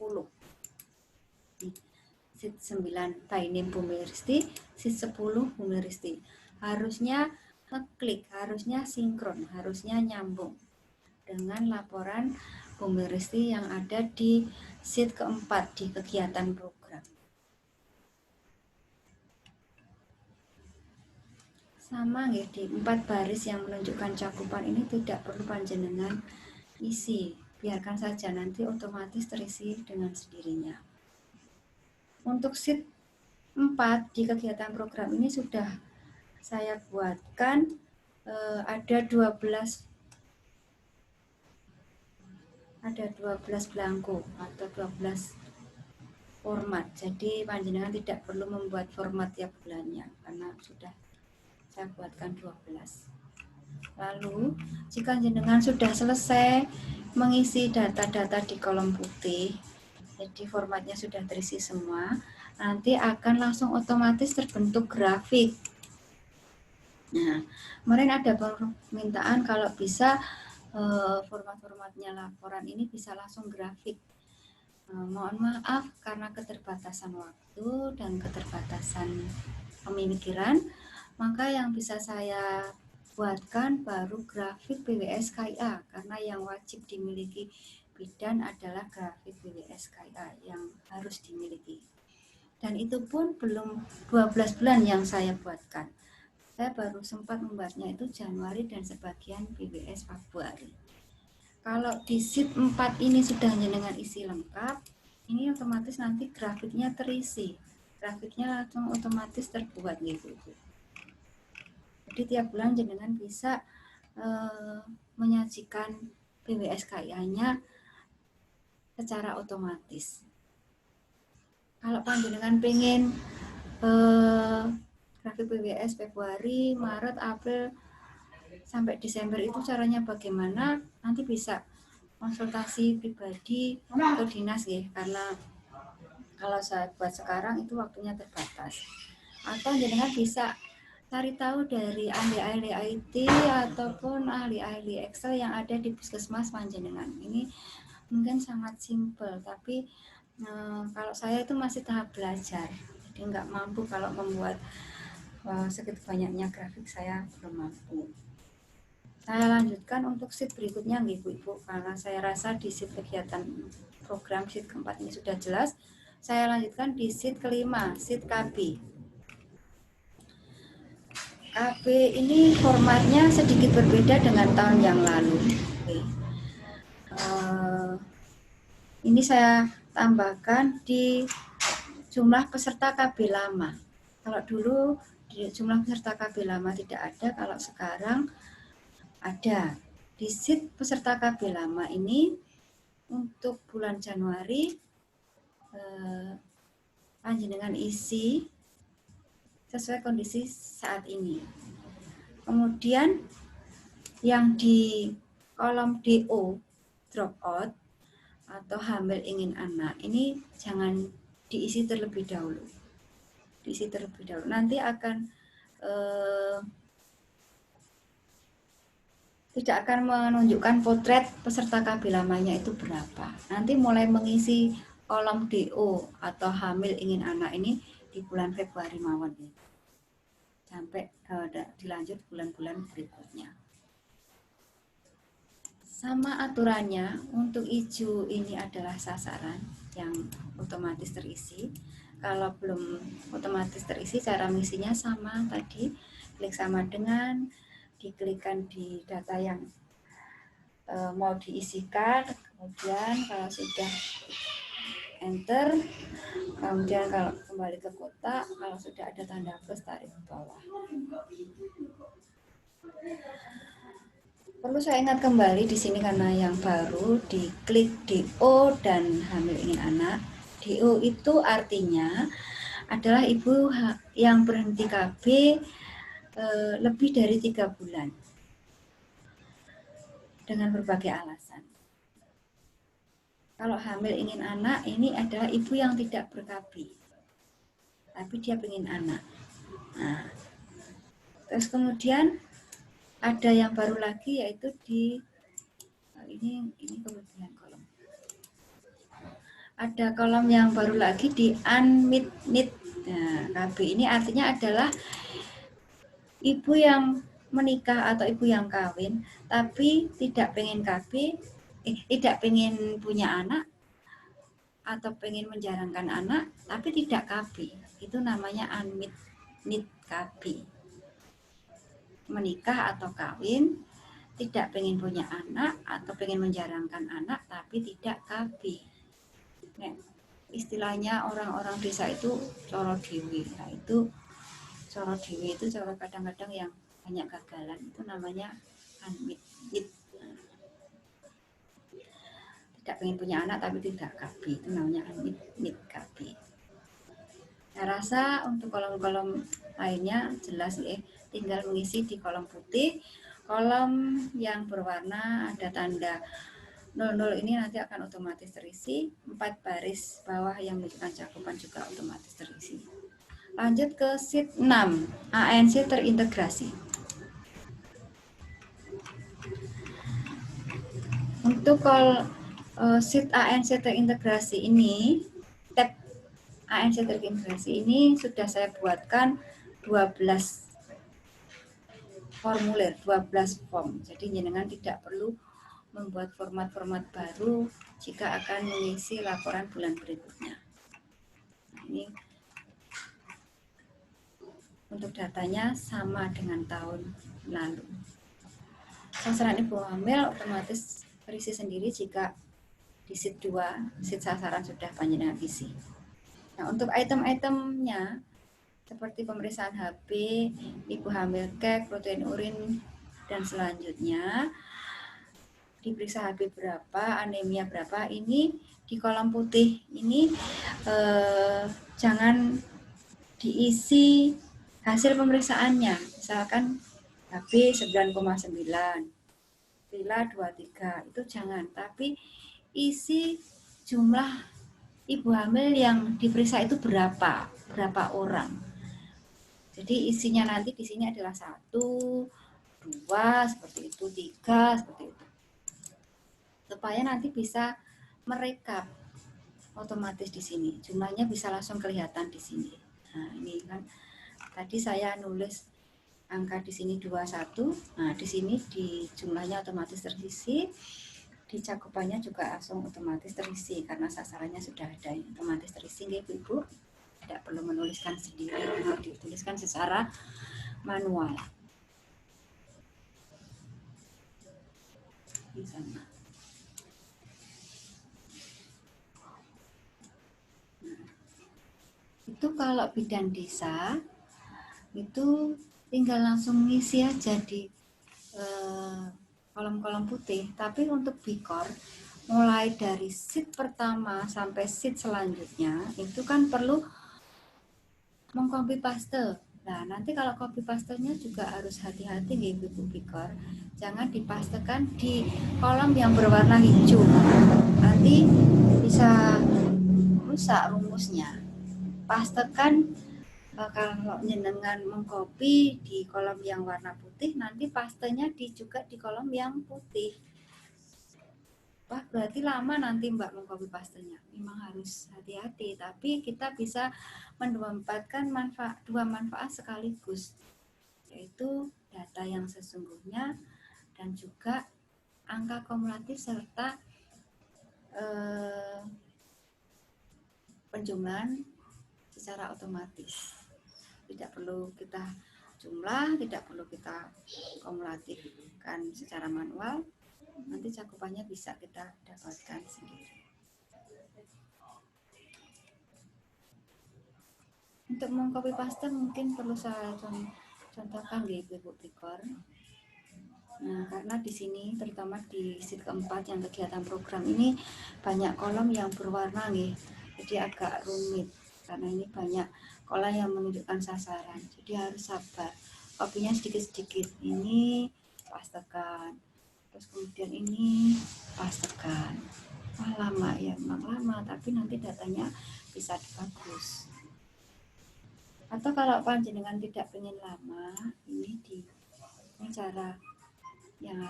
Sheet 9 by name Bu hamil Resti, sheet 10 Bu hamil Resti. Harusnya ngeklik, harusnya sinkron, harusnya nyambung dengan laporan Bu hamil Resti yang ada di sheet keempat di kegiatan program. Sama nggih, di 4 baris yang menunjukkan cakupan ini tidak perlu panjenengan isi, biarkan saja nanti otomatis terisi dengan sendirinya. Untuk sheet 4 di kegiatan program ini sudah saya buatkan ada 12 belangko atau 12 format. Jadi panjenengan tidak perlu membuat format tiap bulannya karena sudah saya buatkan 12. Lalu jika jenengan sudah selesai mengisi data-data di kolom putih, jadi formatnya sudah terisi semua, nanti akan langsung otomatis terbentuk grafik. Nah, kemarin ada permintaan kalau bisa format-formatnya laporan ini bisa langsung grafik. Mohon maaf karena keterbatasan waktu dan keterbatasan pemikiran, maka yang bisa saya buatkan baru grafik PWS KIA, karena yang wajib dimiliki bidan adalah grafik PWS KIA yang harus dimiliki. Dan itu pun belum 12 bulan yang saya buatkan. Saya baru sempat membuatnya itu Januari dan sebagian PWS Februari. Kalau di sheet 4 ini sudah jenengan isi lengkap, ini otomatis nanti grafiknya terisi. Grafiknya langsung otomatis terbuat gitu. Jadi tiap bulan jenengan bisa menyajikan PWS KIA-nya secara otomatis. Kalau panjenengan pengen grafik PWS Februari, Maret, April sampai Desember itu caranya bagaimana? Nanti bisa konsultasi pribadi ke dinas ya, karena kalau saya buat sekarang itu waktunya terbatas. Atau jenengan bisa cari tahu dari ahli-ahli IT ataupun ahli-ahli Excel yang ada di puskesmas panjenengan. Ini mungkin sangat simpel, tapi kalau saya itu masih tahap belajar, jadi nggak mampu kalau membuat segitu banyaknya grafik, saya belum mampu. Saya lanjutkan untuk sheet berikutnya Ibu-Ibu, karena saya rasa di sheet kegiatan program sheet keempat ini sudah jelas. Saya lanjutkan di sheet kelima, sheet KB. KB ini formatnya sedikit berbeda dengan tahun yang lalu. Ini saya tambahkan di jumlah peserta KB lama. Kalau dulu di jumlah peserta KB lama tidak ada, kalau sekarang ada. Di sheet peserta KB lama ini untuk bulan Januari panjenengan isi sesuai kondisi saat ini. Kemudian yang di kolom DO drop out atau hamil ingin anak ini jangan diisi terlebih dahulu. Nanti akan tidak akan menunjukkan potret peserta KB lamanya itu berapa. Nanti mulai mengisi kolom DO atau hamil ingin anak ini di bulan Februari mawon sampai dilanjut bulan-bulan berikutnya. Sama aturannya, untuk hijau ini adalah sasaran yang otomatis terisi. Kalau belum otomatis terisi, cara mengisinya sama tadi, klik sama dengan, diklikkan di data yang mau diisikan, kemudian kalau sudah enter, kemudian kalau kembali ke kotak, kalau sudah ada tanda plus tarik ke bawah. Perlu saya ingat kembali di sini karena yang baru, diklik DO dan hamil ingin anak. DO itu artinya adalah ibu yang berhenti KB lebih dari 3 bulan dengan berbagai alasan. Kalau hamil ingin anak ini adalah ibu yang tidak ber-KB, tapi dia ingin anak. Nah, terus kemudian ada yang baru lagi yaitu di ini kemudian kolom. Ada kolom yang baru lagi di unmeet need. Nah, KB ini artinya adalah ibu yang menikah atau ibu yang kawin tapi tidak pengen KB, tidak pengen punya anak atau pengen menjarangkan anak tapi tidak KB. Itu namanya unmeet need KB. Menikah atau kawin, tidak pengen punya anak atau pengen menjarangkan anak tapi tidak KB. Nah, istilahnya orang-orang desa itu coro dewi. Nah, itu coro dewi itu coro kadang-kadang yang banyak gagalan, itu namanya unmeet need. Tidak pengen punya anak tapi tidak KB, itu namanya unmeet need KB. Saya rasa untuk kolom-kolom lainnya jelas ya, tinggal mengisi di kolom putih. Kolom yang berwarna ada tanda 00 ini nanti akan otomatis terisi. 4 baris bawah yang menunjukkan cakupan juga otomatis terisi. Lanjut ke sheet 6, ANC terintegrasi. Untuk sheet ANC terintegrasi ini, tab ANC terintegrasi ini sudah saya buatkan 12 formulir, 12 form. Jadi jenengan tidak perlu membuat format-format baru jika akan mengisi laporan bulan berikutnya. Nah, ini untuk datanya sama dengan tahun lalu. Sasaran ibu hamil otomatis terisi sendiri jika di sheet 2, sheet sasaran sudah panjenengan isi. Nah, untuk item-itemnya seperti pemeriksaan HB, ibu hamil cek, protein urin, dan selanjutnya diperiksa HB berapa, anemia berapa, ini di kolom putih ini jangan diisi hasil pemeriksaannya, misalkan HB 9,9, Pila 23, itu jangan, tapi isi jumlah ibu hamil yang diperiksa itu berapa orang. Jadi isinya nanti di sini adalah 1, 2, seperti itu, 3, seperti itu. Supaya nanti bisa merekap otomatis di sini. Jumlahnya bisa langsung kelihatan di sini. Nah, ini kan tadi saya nulis angka di sini 21. Nah, di sini di jumlahnya otomatis terisi. Di cakupannya juga langsung otomatis terisi karena sasarannya sudah ada otomatis terisi nggih Ibu. Tidak perlu menuliskan sendiri, dituliskan secara manual. Di sana. Itu kalau bidan desa itu tinggal langsung ngisi aja di kolom-kolom putih. Tapi untuk Bikor mulai dari sheet pertama sampai sheet selanjutnya itu kan perlu mengcopy paste. Nah, nanti kalau copy pastenya juga harus hati-hati nih Ibu Bikor. Jangan dipastekan di kolom yang berwarna hijau. Nanti bisa rusak rumusnya. Pastekan kalau jenengan mengcopy di kolom yang warna putih, nanti pastenya juga di kolom yang putih. Wah, berarti lama nanti Mbak mengcopy pastenya. Memang harus hati-hati, tapi kita bisa mendapatkan dua manfaat sekaligus, yaitu data yang sesungguhnya dan juga angka kumulatif serta penjumlahan secara otomatis. Tidak perlu kita jumlah, tidak perlu kita kumulatifkan secara manual, nanti cakupannya bisa kita dapatkan sendiri. Untuk mengcopy paste mungkin perlu saya contohkan di Ibu Bikor. Nah, karena di sini terutama di sheet keempat yang kegiatan program ini banyak kolom yang berwarna nih, jadi agak rumit karena ini banyak kolom yang menunjukkan sasaran, jadi harus sabar. Kopinya sedikit-sedikit, ini pastekan, terus kemudian ini pastekan. Wah, lama ya, memang lama, tapi nanti datanya bisa bagus. Atau kalau panjenengan tidak ingin lama, ini cara yang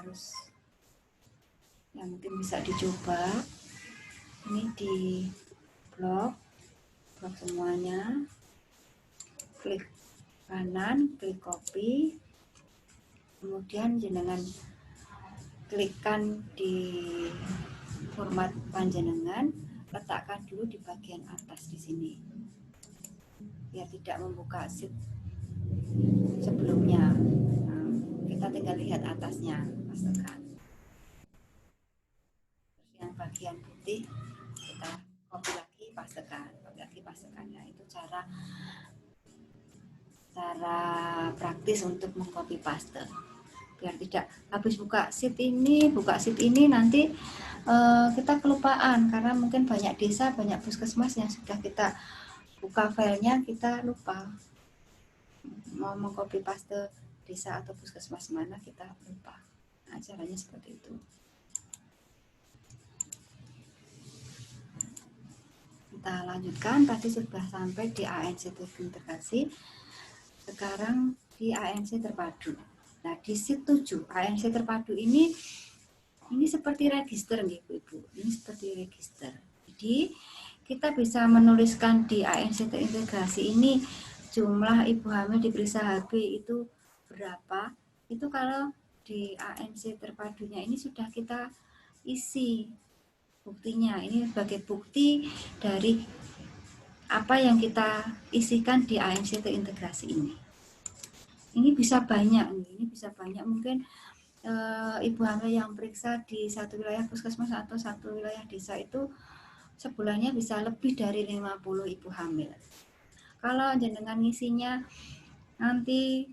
mungkin bisa dicoba. Ini di blok semuanya, klik kanan, klik copy, kemudian jenengan klikkan di format panjenengan, letakkan dulu di bagian atas di sini, biar tidak membuka sheet sebelumnya. Nah, kita tinggal lihat atasnya, pastikan. Yang bagian putih kita copy lagi, pastekan, Nah, itu cara praktis untuk mengcopy paste. Biar tidak habis buka sheet ini nanti kita kelupaan, karena mungkin banyak desa, banyak puskesmas yang sudah kita buka filenya, kita lupa mau mengcopy paste desa atau puskesmas mana, kita lupa. Nah, caranya seperti itu. Kita lanjutkan, tadi sudah sampai di ANC integrasi, sekarang di ANC terpadu. Nah, di sheet 7 ANC terpadu ini seperti register nih Ibu. Ini seperti register. Jadi kita bisa menuliskan di ANC terintegrasi ini jumlah ibu hamil diperiksa HB itu berapa. Itu kalau di ANC terpadunya ini sudah kita isi buktinya. Ini sebagai bukti dari apa yang kita isikan di ANC terintegrasi ini. Ini bisa banyak, mungkin ibu hamil yang periksa di satu wilayah puskesmas atau satu wilayah desa itu sebulannya bisa lebih dari 50 ibu hamil. Kalau jenengan ngisinya nanti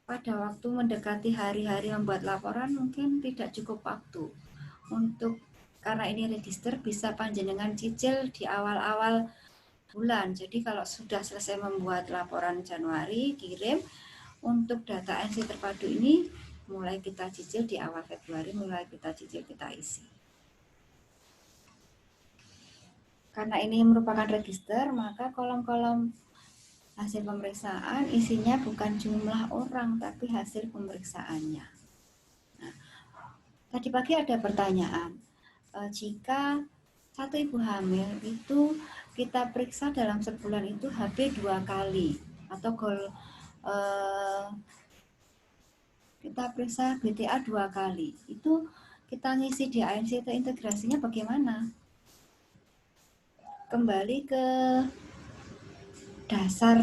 pada waktu mendekati hari-hari membuat laporan, mungkin tidak cukup waktu untuk, karena ini register, bisa panjenengan cicil di awal-awal bulan. Jadi kalau sudah selesai membuat laporan Januari, kirim. Untuk data ANC terpadu ini mulai kita cicil di awal Februari, mulai kita cicil, kita isi. Karena ini merupakan register, maka kolom-kolom hasil pemeriksaan isinya bukan jumlah orang, tapi hasil pemeriksaannya. Nah, tadi pagi ada pertanyaan, jika satu ibu hamil itu kita periksa dalam sebulan itu HB 2 kali, atau kita periksa BTA 2 kali, itu kita ngisi di ANC integrasinya bagaimana? Kembali ke dasar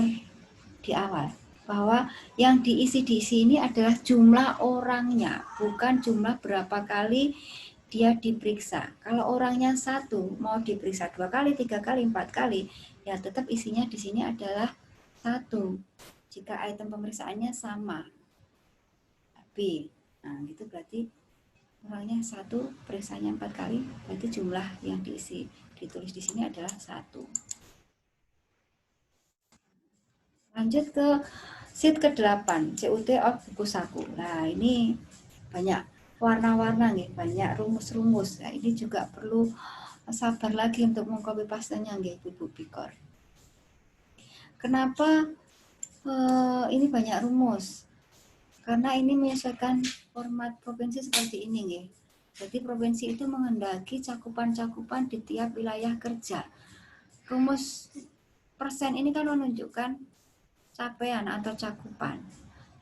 di awal, bahwa yang diisi di sini adalah jumlah orangnya, bukan jumlah berapa kali dia diperiksa. Kalau orangnya satu mau diperiksa 2 kali, 3 kali, 4 kali, ya tetap isinya di sini adalah 1. Jika item pemeriksaannya sama. B. Nah, gitu berarti orangnya 1, periksanya 4 kali, berarti jumlah yang ditulis di sini adalah 1. Lanjut ke sheet ke-8, CUT of buku saku. Nah, ini banyak warna-warna nih, banyak rumus-rumus. Nah, ini juga perlu sabar lagi untuk mengcopy pastenya nggih Ibu Pikor. Kenapa ini banyak rumus? Karena ini menyesuaikan format provinsi seperti ini nggih. Jadi provinsi itu menghendaki cakupan-cakupan di tiap wilayah kerja. Rumus persen ini kan menunjukkan capaian atau cakupan.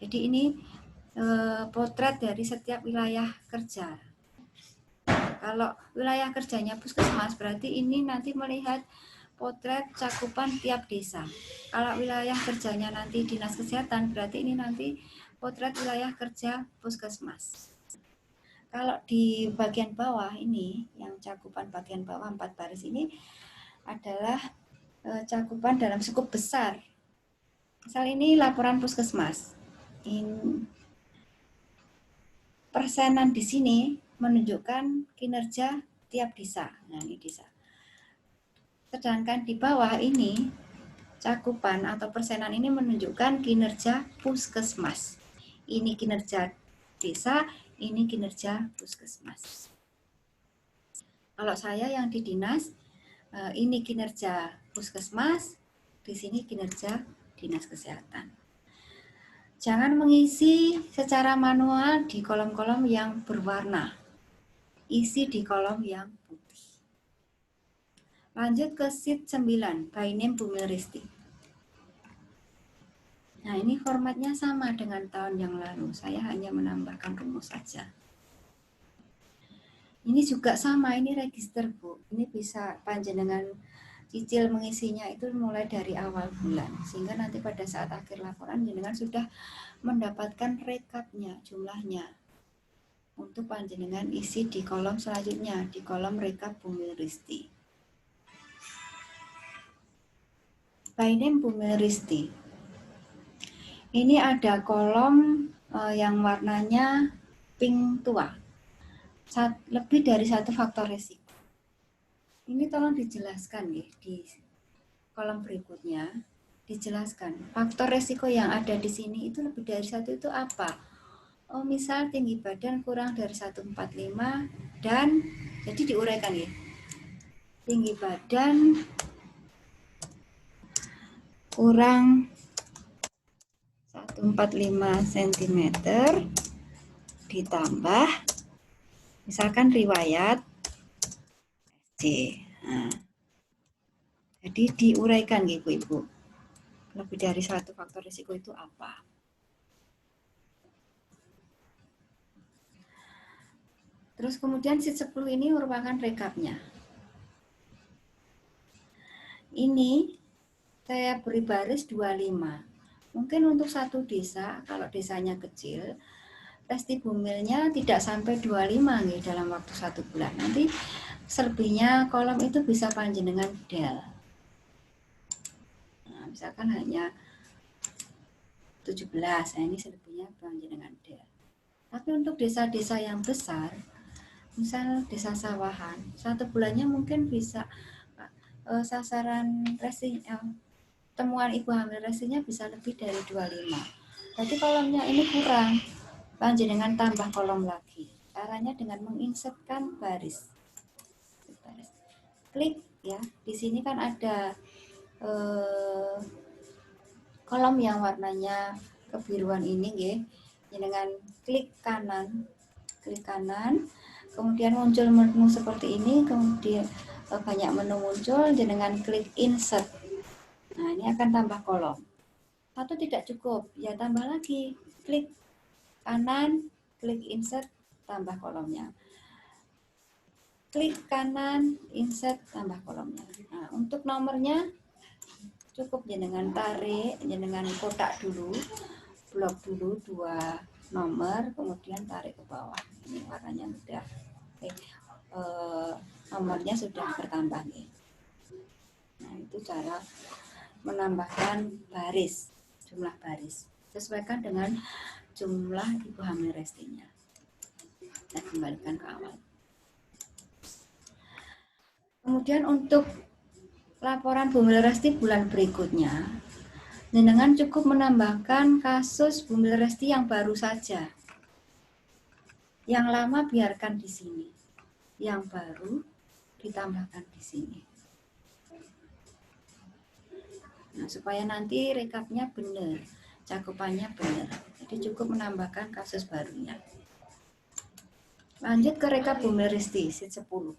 Jadi ini potret dari setiap wilayah kerja. Kalau wilayah kerjanya puskesmas berarti ini nanti melihat potret cakupan tiap desa. Kalau wilayah kerjanya nanti dinas kesehatan berarti ini nanti potret wilayah kerja puskesmas. Kalau di bagian bawah ini, yang cakupan bagian bawah 4 baris ini adalah cakupan dalam skup besar. Misal ini laporan puskesmas. Persenan di sini menunjukkan kinerja tiap desa. Nah, ini desa. Sedangkan di bawah ini cakupan atau persenan ini menunjukkan kinerja puskesmas. Ini kinerja desa, ini kinerja puskesmas. Kalau saya yang di dinas, ini kinerja puskesmas, di sini kinerja dinas kesehatan. Jangan mengisi secara manual di kolom-kolom yang berwarna. Isi di kolom yang putih. Lanjut ke sheet 9, by name Bumil Risti. Nah, ini formatnya sama dengan tahun yang lalu. Saya hanya menambahkan rumus saja. Ini juga sama, ini register Bu. Ini bisa panjenengan cicil mengisinya itu mulai dari awal bulan. Sehingga nanti pada saat akhir laporan jenengan sudah mendapatkan rekapnya, jumlahnya. Untuk panjenengan isi di kolom selanjutnya, di kolom rekap Bumil Risti. By name Bumil Risti. Ini ada kolom yang warnanya pink tua. Lebih dari 1 faktor resiko. Ini tolong dijelaskan ya di kolom berikutnya. Dijelaskan faktor resiko yang ada di sini itu lebih dari 1 itu apa? Oh, misal tinggi badan kurang dari 145 dan jadi diuraikan ya. Tinggi badan kurang 145 cm ditambah misalkan riwayat C. Nah, jadi diuraikan Ibu-ibu. Lebih dari 1 faktor risiko itu apa? Terus kemudian sheet 10 ini merupakan rekapnya. Ini saya beri baris 25. Mungkin untuk satu desa, kalau desanya kecil, resti bumilnya tidak sampai 25 nih dalam waktu 1 bulan. Nanti selebihnya kolom itu bisa panjenengan del. Nah, misalkan hanya 17, nah ini selebihnya panjenengan del. Tapi untuk desa-desa yang besar, misal desa sawahan, 1 bulannya mungkin bisa sasaran resi temuan ibu hamil resinya bisa lebih dari 25. Berarti kolomnya ini kurang. Panjenengan tambah kolom lagi. Caranya dengan menginsertkan baris. Klik ya. Di sini kan ada kolom yang warnanya kebiruan ini nggih. Dengan klik kanan, kemudian muncul menu seperti ini, kemudian banyak menu muncul dengan klik insert. Nah, ini akan tambah kolom. 1 tidak cukup, ya tambah lagi. Klik kanan, klik insert, tambah kolomnya. Klik kanan, insert, tambah kolomnya. Nah, untuk nomornya cukup jenengan tarik, jenengan kotak dulu, blok dulu 2 nomor, kemudian tarik ke bawah. Ini warnanya mudah. nomornya sudah bertambah nih. Nah, itu cara menambahkan baris, jumlah baris. Sesuaikan dengan jumlah ibu hamil restinya. Saya kembalikan ke awal. Kemudian untuk laporan bumil resti bulan berikutnya, jenengan cukup menambahkan kasus bumil resti yang baru saja. Yang lama biarkan di sini. Yang baru ditambahkan di sini. Nah, supaya nanti rekapnya benar, cakupannya benar. Jadi cukup menambahkan kasus barunya. Lanjut ke rekap bumil resti, sheet 10.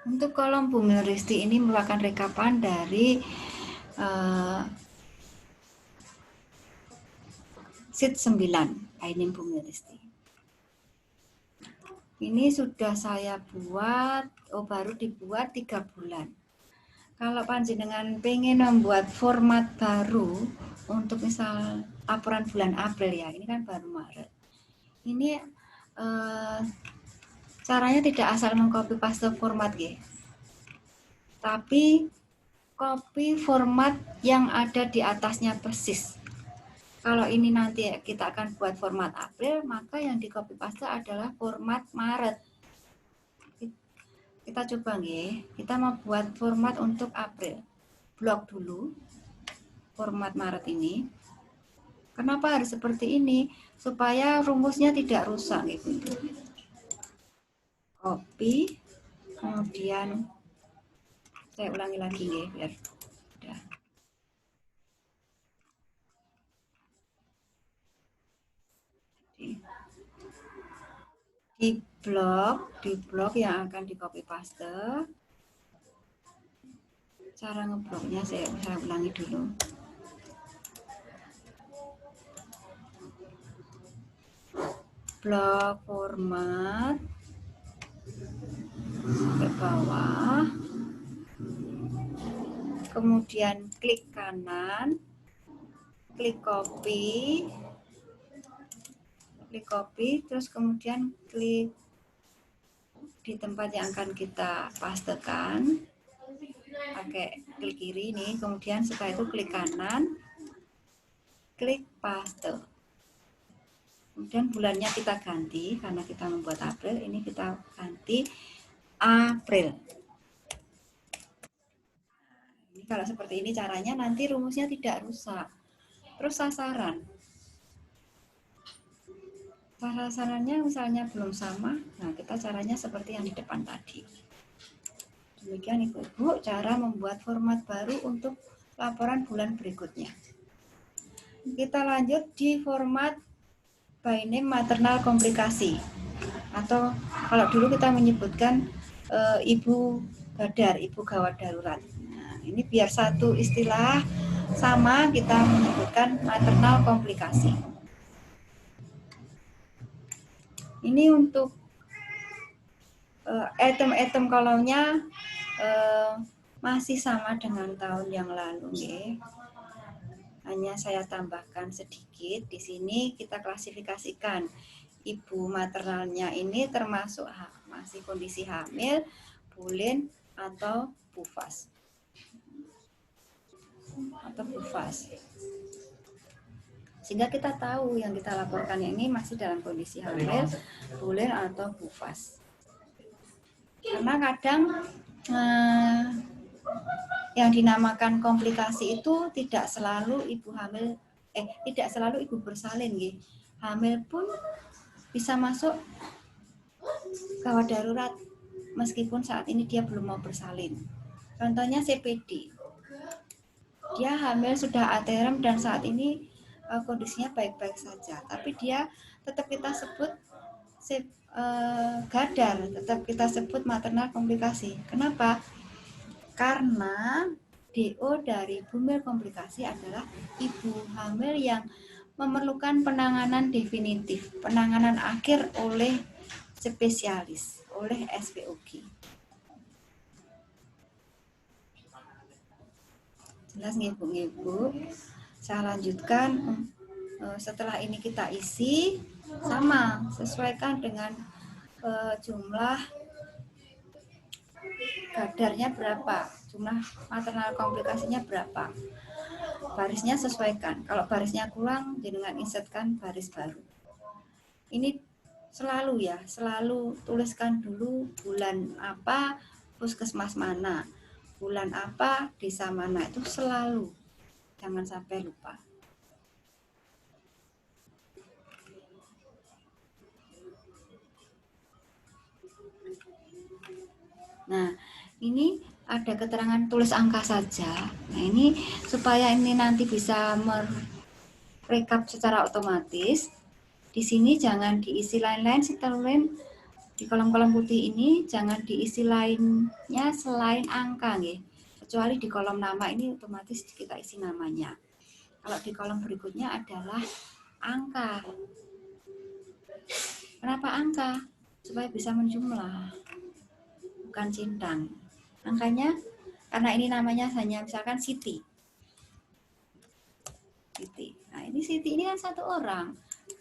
Untuk kolom bumil resti ini merupakan rekapan dari sheet 9, Bainim bumil resti. Ini sudah saya buat, baru dibuat 3 bulan. Kalau panjenengan pengen membuat format baru untuk misal laporan bulan April ya, ini kan baru Maret. Ini caranya tidak asal mengcopy paste format ya, tapi copy format yang ada di atasnya persis. Kalau ini nanti kita akan buat format April, maka yang di copy paste adalah format Maret. Kita coba nih, kita mau buat format untuk April. Blok dulu format Maret ini. Kenapa harus seperti ini? Supaya rumusnya tidak rusak gitu. Copy, kemudian saya ulangi lagi nih biar udah. Di blok yang akan di copy paste. Cara ngebloknya saya ulangi dulu. Blok format sampai bawah, kemudian klik kanan, klik copy, terus kemudian klik di tempat yang akan kita pastekan, pakai klik kiri nih, kemudian setelah itu klik kanan, klik paste. Kemudian bulannya kita ganti, karena kita membuat April, ini kita ganti April. Ini kalau seperti ini caranya, nanti rumusnya tidak rusak. Terus sasaran. Sasarannya misalnya belum sama, nah kita caranya seperti yang di depan tadi. Demikian Ibu-Ibu cara membuat format baru untuk laporan bulan berikutnya. Kita lanjut di format by name maternal komplikasi, atau kalau dulu kita menyebutkan ibu badar, ibu gawat darurat. Nah, ini biar satu istilah sama, kita menyebutkan maternal komplikasi. Ini untuk item-item kolomnya masih sama dengan tahun yang lalu ya. Hanya saya tambahkan sedikit. Di sini kita klasifikasikan ibu maternalnya ini termasuk masih kondisi hamil, bulin, atau bufas. Sehingga kita tahu yang kita laporkan ini masih dalam kondisi hamil, bulin, atau bufas. Karena kadang yang dinamakan komplikasi itu tidak selalu ibu hamil, tidak selalu ibu bersalin, gitu. Hamil pun bisa masuk gawat darurat meskipun saat ini dia belum mau bersalin. Contohnya CPD, dia hamil sudah aterem dan saat ini kondisinya baik-baik saja, tapi dia tetap kita sebut gadar, tetap kita sebut maternal komplikasi. Kenapa? Karena DO dari bumil komplikasi adalah ibu hamil yang memerlukan penanganan definitif, penanganan akhir oleh spesialis, oleh SPOG. Jelas nggih Bu? Saya lanjutkan. Setelah ini kita isi sama, sesuaikan dengan jumlah gadarnya berapa, jumlah maternal komplikasinya berapa, barisnya sesuaikan. Kalau barisnya kurang, dengan insertkan baris baru. Ini selalu ya, selalu tuliskan dulu bulan apa, puskesmas mana, bulan apa, desa mana, itu selalu, jangan sampai lupa. Nah, ini ada keterangan tulis angka saja. Nah, ini supaya ini nanti bisa merekap secara otomatis. Di sini jangan diisi lain-lain, lain di kolom-kolom putih ini jangan diisi lainnya selain angka, nggih. Kecuali di kolom nama ini otomatis kita isi namanya. Kalau di kolom berikutnya adalah angka. Kenapa angka? Supaya bisa menjumlah, bukan centang. Angkanya karena ini namanya hanya misalkan Siti. Siti. Nah, ini Siti ini kan satu orang.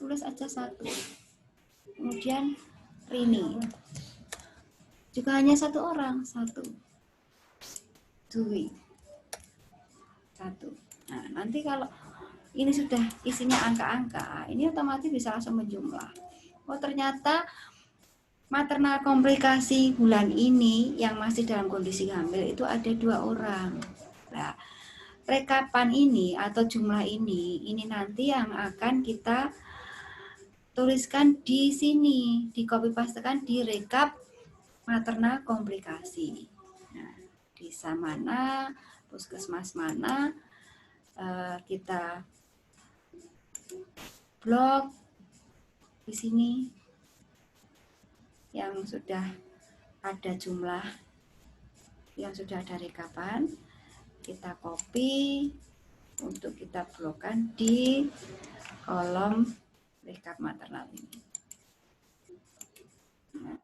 Tulis aja satu. Kemudian Rini. Juga hanya satu orang, satu. Dwi. Satu. Nah, nanti kalau ini sudah isinya angka-angka, ini otomatis bisa langsung menjumlah. Oh, ternyata maternal komplikasi bulan ini yang masih dalam kondisi hamil itu ada 2 orang. Nah, rekapan ini atau jumlah ini nanti yang akan kita tuliskan di sini, di copy pastekan di rekap maternal komplikasi. Nah, desa mana, puskesmas mana, kita blok di sini yang sudah ada jumlah, yang sudah ada rekapan, kita copy untuk kita blokkan di kolom rekap maternal ini. Nah,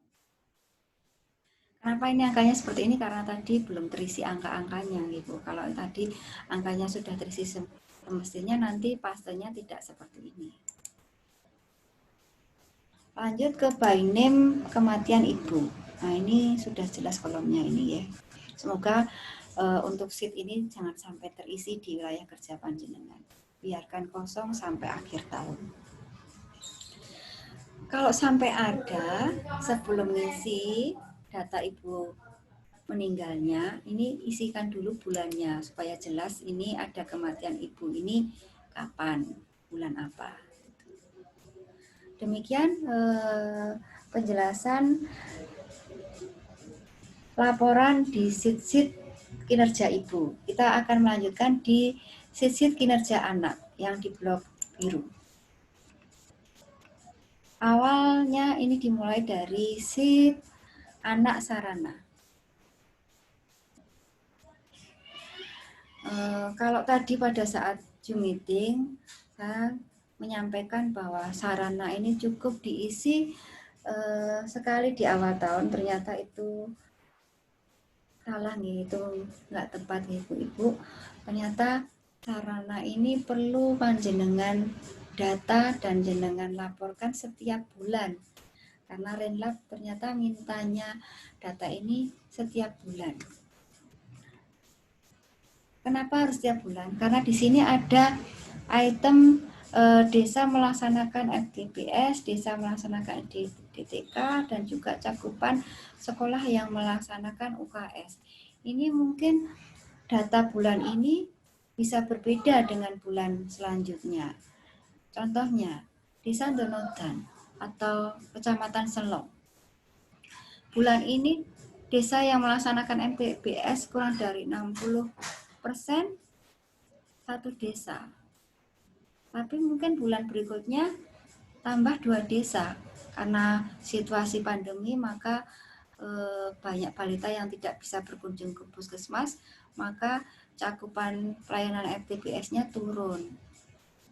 kenapa ini angkanya seperti ini? Karena tadi belum terisi angka-angkanya, Ibu. Kalau tadi angkanya sudah terisi semestinya nanti pastenya tidak seperti ini. Lanjut ke by name kematian ibu. Nah, ini sudah jelas kolomnya ini ya. Semoga untuk sheet ini jangan sampai terisi di wilayah kerja panjenengan. Biarkan kosong sampai akhir tahun. Kalau sampai ada sebelum ngisi data ibu meninggalnya, ini isikan dulu bulannya supaya jelas ini ada kematian ibu ini kapan, bulan apa. Demikian penjelasan laporan di sheet kinerja ibu. Kita akan melanjutkan di sheet kinerja anak yang di blok biru. Awalnya ini dimulai dari sheet anak sarana. Kalau tadi pada saat Zoom meeting, saya menyampaikan bahwa sarana ini cukup diisi sekali di awal tahun, ternyata itu salah nih, itu nggak tepat ibu-ibu. Ternyata sarana ini perlu panjenengan data dan jenengan laporkan setiap bulan, karena Renlab ternyata mintanya data ini setiap bulan. Kenapa harus setiap bulan? Karena di sini ada item desa melaksanakan FTPS, desa melaksanakan DTK, dan juga cakupan sekolah yang melaksanakan UKS. Ini mungkin data bulan ini bisa berbeda dengan bulan selanjutnya. Contohnya, Desa Donodan atau Kecamatan Selong. Bulan ini desa yang melaksanakan MTBS kurang dari 60% satu desa. Tapi mungkin bulan berikutnya tambah 2 desa. Karena situasi pandemi maka banyak balita yang tidak bisa berkunjung ke puskesmas, maka cakupan pelayanan FTPS-nya turun.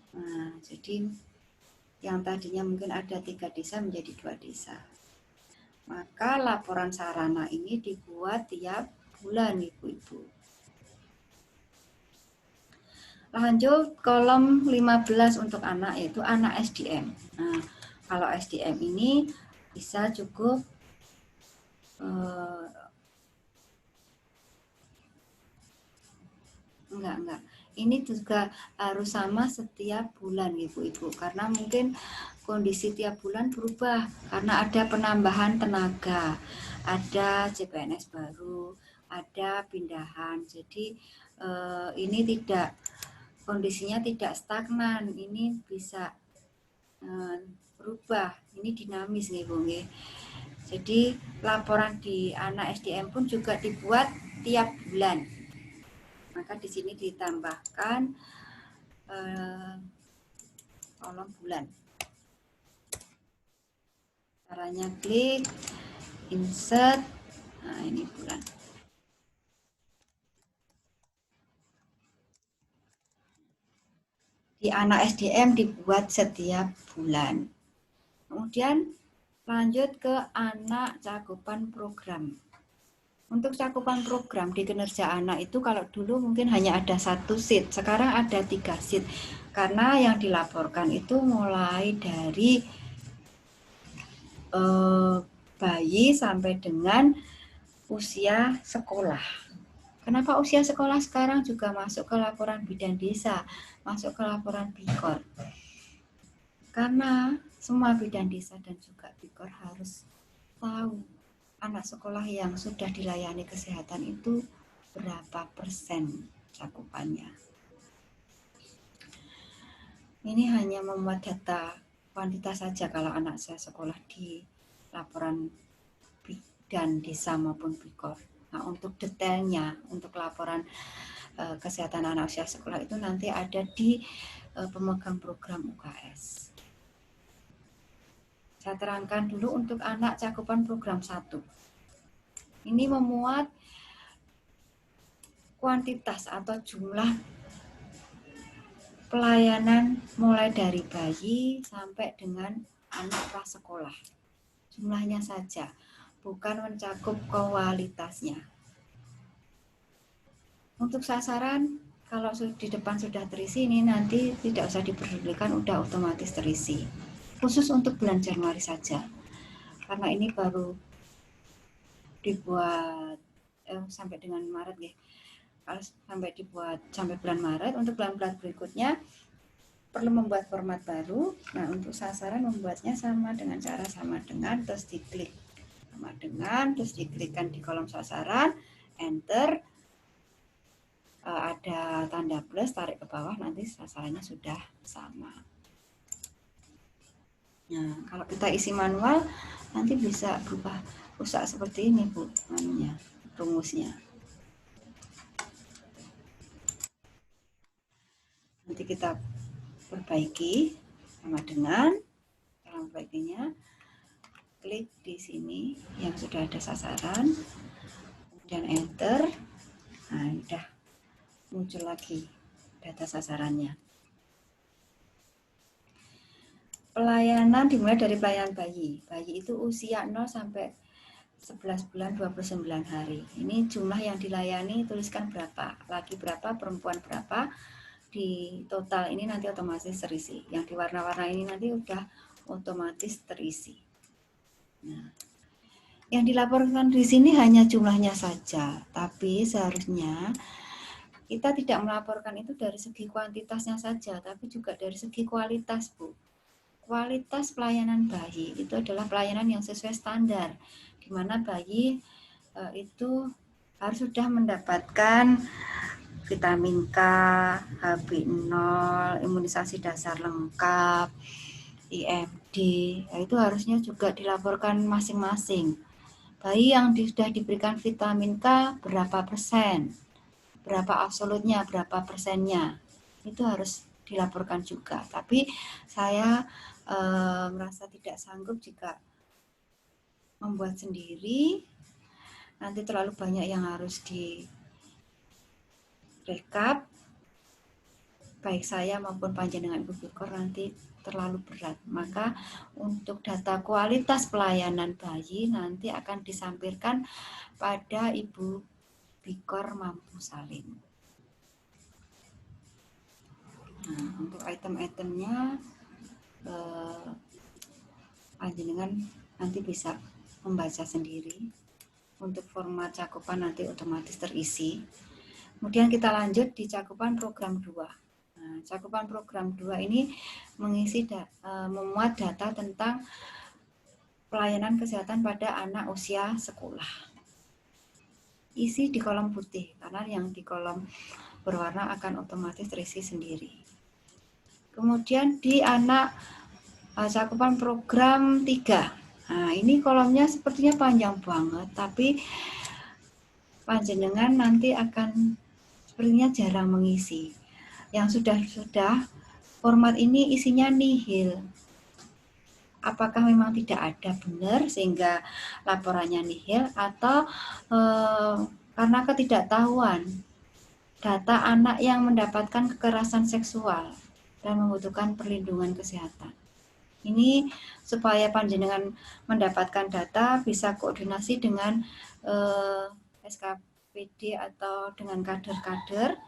Nah, jadi yang tadinya mungkin ada 3 desa menjadi 2 desa. Maka laporan sarana ini dibuat tiap bulan, ibu-ibu. Lanjut kolom 15 untuk anak, yaitu anak SDM. Nah, kalau SDM ini bisa cukup enggak. Ini juga harus sama setiap bulan Ibu-ibu, karena mungkin kondisi tiap bulan berubah karena ada penambahan tenaga, ada CPNS baru, ada pindahan. Jadi ini tidak, kondisinya tidak stagnan, ini bisa berubah. Ini dinamis nih Bu. Jadi laporan di anak SDM pun juga dibuat tiap bulan. Maka di sini ditambahkan kolom bulan. Caranya klik, insert, nah ini bulan. Di anak SDM dibuat setiap bulan. Kemudian lanjut ke anak cakupan program. Untuk cakupan program di kinerja anak itu kalau dulu mungkin hanya ada 1 sheet, sekarang ada 3 sheet. Karena yang dilaporkan itu mulai dari bayi sampai dengan usia sekolah. Kenapa usia sekolah sekarang juga masuk ke laporan bidan desa, masuk ke laporan BIKOR? Karena semua bidan desa dan juga BIKOR harus tahu anak sekolah yang sudah dilayani kesehatan itu berapa persen cakupannya. Ini hanya memuat data kuantitas saja kalau anak saya sekolah di laporan bidan desa maupun BIKOR. Nah, untuk detailnya, untuk laporan kesehatan anak usia sekolah itu nanti ada di pemegang program UKS. Saya terangkan dulu untuk anak cakupan program 1. Ini memuat kuantitas atau jumlah pelayanan mulai dari bayi sampai dengan anak prasekolah. Jumlahnya saja, bukan mencakup kualitasnya. Untuk sasaran, kalau di depan sudah terisi, ini nanti tidak usah diperdulikan, udah otomatis terisi. Khusus untuk bulan Januari saja, karena ini baru dibuat sampai dengan Maret ya. Kalau sampai dibuat sampai bulan Maret, untuk bulan-bulan berikutnya perlu membuat format baru. Nah, untuk sasaran membuatnya sama dengan cara sama dengan, terus diklik sama dengan, terus diklikkan di kolom sasaran, enter, ada tanda plus, tarik ke bawah, nanti sasarannya sudah sama. Nah, kalau kita isi manual, nanti bisa berubah rusak seperti ini Bu, rumusnya. Nanti kita perbaiki sama dengan, cara memperbaikinya, klik di sini yang sudah ada sasaran, kemudian enter. Nah, udah muncul lagi data sasarannya. Pelayanan dimulai dari pelayanan bayi. Bayi itu usia 0 sampai 11 bulan 29 hari. Ini jumlah yang dilayani, tuliskan berapa, laki berapa, perempuan berapa. Di total ini nanti otomatis terisi. Yang di warna-warna ini nanti udah otomatis terisi. Nah, yang dilaporkan di sini hanya jumlahnya saja, tapi seharusnya kita tidak melaporkan itu dari segi kuantitasnya saja, tapi juga dari segi kualitas, Bu. Kualitas pelayanan bayi itu adalah pelayanan yang sesuai standar, di mana bayi itu harus sudah mendapatkan vitamin K, HB0, imunisasi dasar lengkap, IMD, itu harusnya juga dilaporkan masing-masing. Bayi yang sudah diberikan vitamin K berapa persen, berapa absolutnya, berapa persennya, itu harus dilaporkan juga. Tapi saya merasa tidak sanggup jika membuat sendiri, nanti terlalu banyak yang harus direkap, baik saya maupun panjenengan Ibu BIKOR nanti terlalu berat. Maka untuk data kualitas pelayanan bayi nanti akan disampaikan pada Ibu BIKOR Mampu Salin. Nah, untuk item-itemnya panjenengan nanti bisa membaca sendiri. Untuk format cakupan nanti otomatis terisi. Kemudian kita lanjut di cakupan program 2. Nah, cakupan program 2 ini memuat data tentang pelayanan kesehatan pada anak usia sekolah. Isi di kolom putih, karena yang di kolom berwarna akan otomatis terisi sendiri. Kemudian di anak cakupan program 3. Nah, ini kolomnya sepertinya panjang banget, tapi panjenengan nanti akan sepertinya jarang mengisi. Yang sudah format ini isinya nihil. Apakah memang tidak ada benar sehingga laporannya nihil, atau karena ketidaktahuan data anak yang mendapatkan kekerasan seksual dan membutuhkan perlindungan kesehatan. Ini supaya panjenengan mendapatkan data bisa koordinasi dengan SKPD atau dengan kader-kader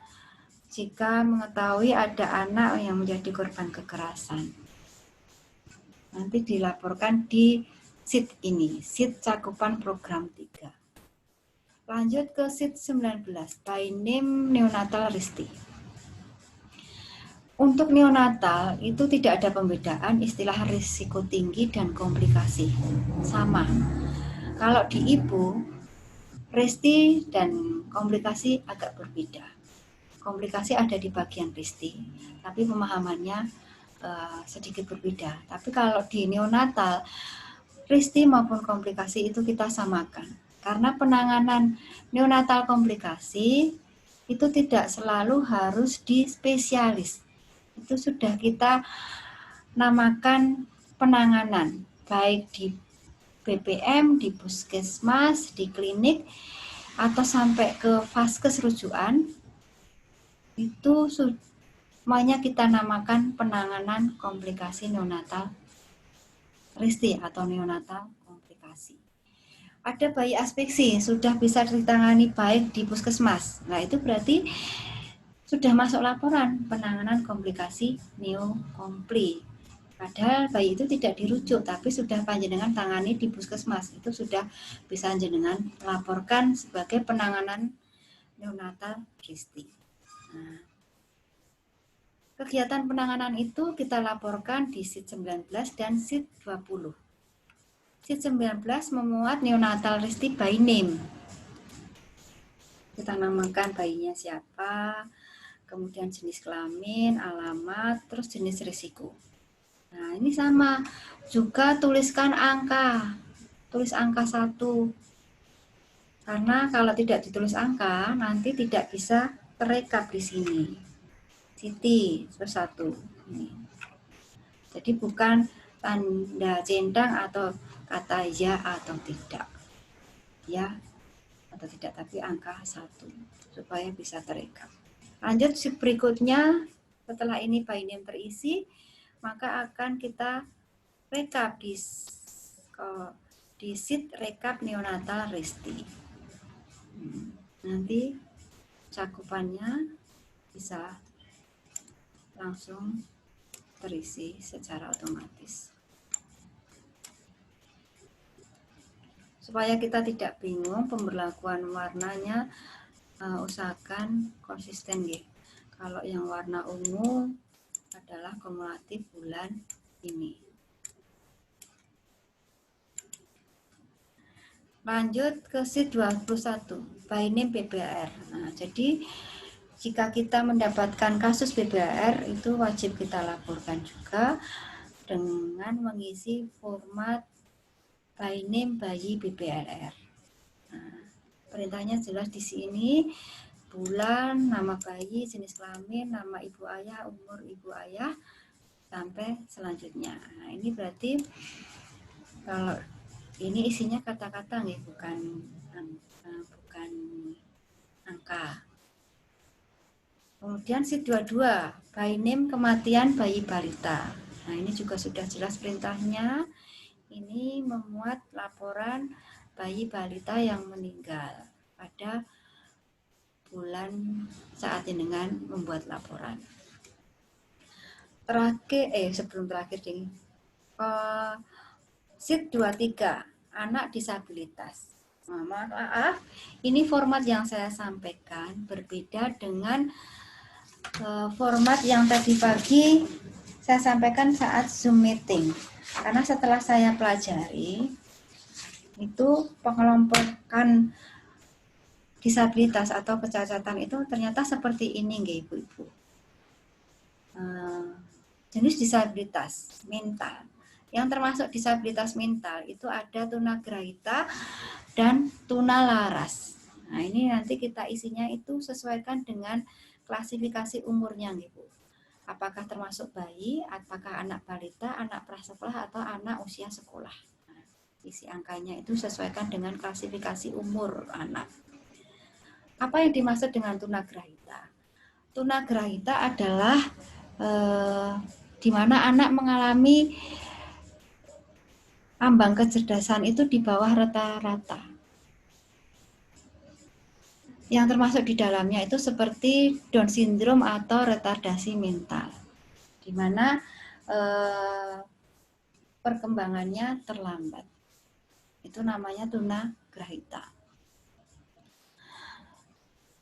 jika mengetahui ada anak yang menjadi korban kekerasan. Nanti dilaporkan di sheet ini, sheet cakupan program 3. Lanjut ke sheet 19, by name neonatal Risti. Untuk neonatal itu tidak ada pembedaan istilah risiko tinggi dan komplikasi. Sama. Kalau di ibu, Risti dan komplikasi agak berbeda. Komplikasi ada di bagian Risti, tapi pemahamannya sedikit berbeda. Tapi kalau di neonatal, Risti maupun komplikasi itu kita samakan. Karena penanganan neonatal komplikasi itu tidak selalu harus di spesialis. Itu sudah kita namakan penanganan, baik di BPM, di puskesmas, di klinik, atau sampai ke vaskes rujukan, itu semuanya kita namakan penanganan komplikasi neonatal Risti atau neonatal komplikasi. Ada bayi asfiksi sudah bisa ditangani baik di puskesmas. Nah, itu berarti sudah masuk laporan penanganan komplikasi neokompli. Padahal bayi itu tidak dirujuk, tapi sudah panjenengan tangani di puskesmas. Itu sudah bisa panjenengan laporkan sebagai penanganan neonatal Risti. Nah, kegiatan penanganan itu kita laporkan di sheet 19 dan sheet 20. Sheet 19 memuat neonatal Risti by name. Kita namakan bayinya siapa, kemudian jenis kelamin, alamat, terus jenis risiko. Nah, ini sama. Juga tuliskan angka. Tulis angka 1. Karena kalau tidak ditulis angka, nanti tidak bisa terekap di sini. Siti, terus 1. Jadi bukan tanda centang atau kata ya atau tidak. Ya atau tidak, tapi angka 1 supaya bisa terekap. Lanjut berikutnya, setelah ini by name terisi, maka akan kita rekap di sheet rekap neonatal Risti. Nanti cakupannya bisa langsung terisi secara otomatis. Supaya kita tidak bingung pemberlakuan warnanya, usahakan konsisten ya. Kalau yang warna ungu adalah kumulatif bulan ini. Lanjut ke sheet 21, by name PBR. Nah, jadi jika kita mendapatkan kasus PBR itu wajib kita laporkan juga dengan mengisi format by name bayi PBRR. Nah, perintahnya jelas di sini, bulan, nama bayi, jenis kelamin, nama ibu ayah, umur ibu ayah, sampai selanjutnya. Nah, ini berarti kalau ini isinya kata-kata nih, bukan angka. Kemudian sheet 22, by name kematian bayi balita. Nah, ini juga sudah jelas perintahnya. Ini memuat laporan bayi balita yang meninggal pada bulan saat dengan membuat laporan. sebelum terakhir ding. Sheet 23, anak disabilitas. Nah, maaf, ini format yang saya sampaikan berbeda dengan format yang tadi pagi saya sampaikan saat Zoom meeting. Karena setelah saya pelajari, itu pengelompokan disabilitas atau kecacatan itu ternyata seperti ini, nggih Ibu-ibu. Jenis disabilitas mental. Yang termasuk disabilitas mental itu ada tunagrahita dan tunalaras. Nah, ini nanti kita isinya itu sesuaikan dengan klasifikasi umurnya, Ibu. Apakah termasuk bayi, apakah anak balita, anak prasekolah, atau anak usia sekolah. Nah, isi angkanya itu sesuaikan dengan klasifikasi umur anak. Apa yang dimaksud dengan tunagrahita? Tunagrahita adalah di mana anak mengalami ambang kecerdasan itu di bawah rata-rata. Yang termasuk di dalamnya itu seperti Down syndrome atau retardasi mental, di mana perkembangannya terlambat. Itu namanya tunagrahita.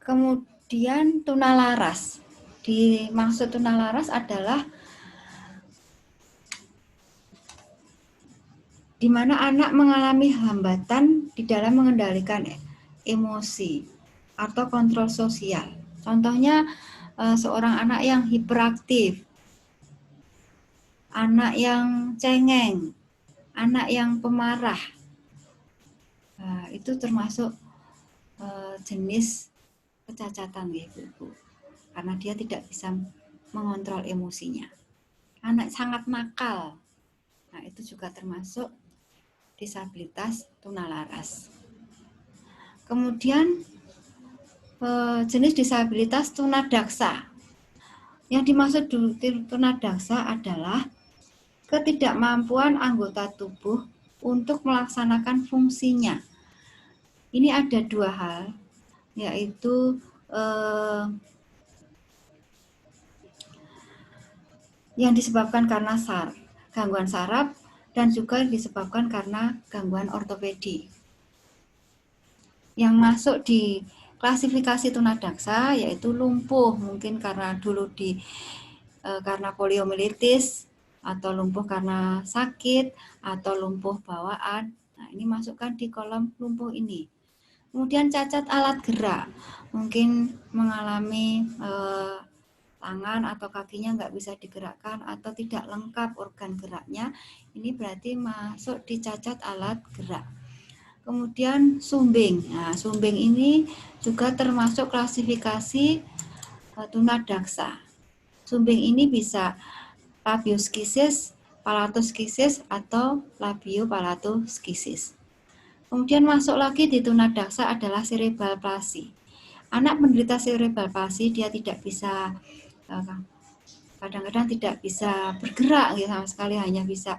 Kemudian tunalaras. Dimaksud tunalaras adalah di mana anak mengalami hambatan di dalam mengendalikan emosi atau kontrol sosial. Contohnya seorang anak yang hiperaktif, anak yang cengeng, anak yang pemarah. Nah, itu termasuk jenis kecacatan ya Ibu, karena dia tidak bisa mengontrol emosinya. Anak sangat nakal, nah itu juga termasuk disabilitas tunalaras. Kemudian jenis disabilitas tunadaksa. Yang dimaksud tunadaksa adalah ketidakmampuan anggota tubuh untuk melaksanakan fungsinya. Ini ada dua hal, yaitu yang disebabkan karena gangguan saraf dan juga disebabkan karena gangguan ortopedi. Yang masuk di klasifikasi tunadaksa yaitu lumpuh, mungkin karena dulu karena poliomielitis, atau lumpuh karena sakit, atau lumpuh bawaan. Nah, ini masukkan di kolom lumpuh ini. Kemudian cacat alat gerak, mungkin mengalami tangan atau kakinya nggak bisa digerakkan atau tidak lengkap organ geraknya, ini berarti masuk di cacat alat gerak. Kemudian sumbing. Nah, sumbing ini juga termasuk klasifikasi tunadaksa. Sumbing ini bisa labioskisis, palatoskisis, atau labiopalatoskisis. Kemudian masuk lagi di tunadaksa adalah cerebral palsy. Anak menderita cerebral palsy, dia tidak bisa, kadang-kadang tidak bisa bergerak ya, sama sekali hanya bisa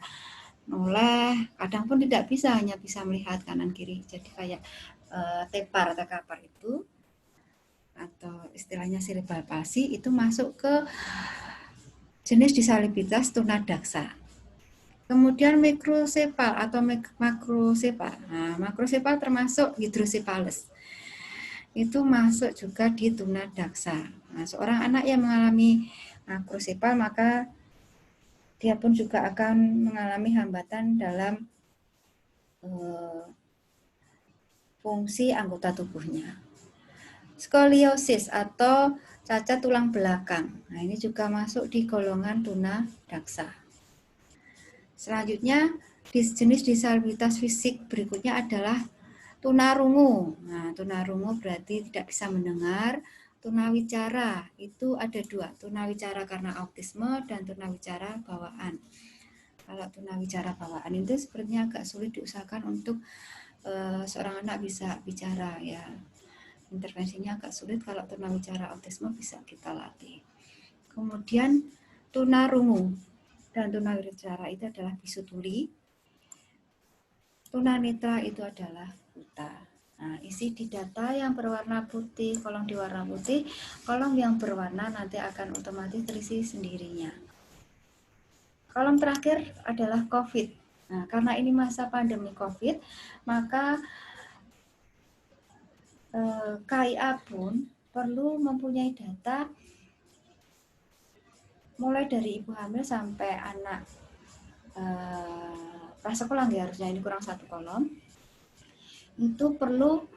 noleh, kadang pun tidak bisa, hanya bisa melihat kanan kiri. Jadi kayak tepar atau kapar itu, atau istilahnya cerebral palsy, itu masuk ke jenis disabilitas tunadaksa. Kemudian mikrosepal atau makrosepal. Nah, makrosepal termasuk hidrosepalus. Itu masuk juga di tunadaksa. Nah, seorang anak yang mengalami makrosepal maka dia pun juga akan mengalami hambatan dalam fungsi anggota tubuhnya. Skoliosis atau cacat tulang belakang. Nah, ini juga masuk di golongan tunadaksa. Selanjutnya, jenis disabilitas fisik berikutnya adalah tunarungu. Nah, tunarungu berarti tidak bisa mendengar. Tunawicara itu ada dua, tunawicara karena autisme dan tunawicara bawaan. Kalau tunawicara bawaan itu sepertinya agak sulit diusahakan untuk seorang anak bisa bicara ya. Intervensinya agak sulit. Kalau tunawicara autisme bisa kita latih. Kemudian tunarungu dan tunawicara itu adalah bisu tuli. Tunanetra itu adalah buta. Nah, isi di data yang berwarna putih, kolom di warna putih, kolom yang berwarna nanti akan otomatis terisi sendirinya. Kolom terakhir adalah COVID. Nah, karena ini masa pandemi COVID, maka KIA pun perlu mempunyai data mulai dari ibu hamil sampai anak prasekolah, harusnya ini kurang 1 kolom. Itu perlu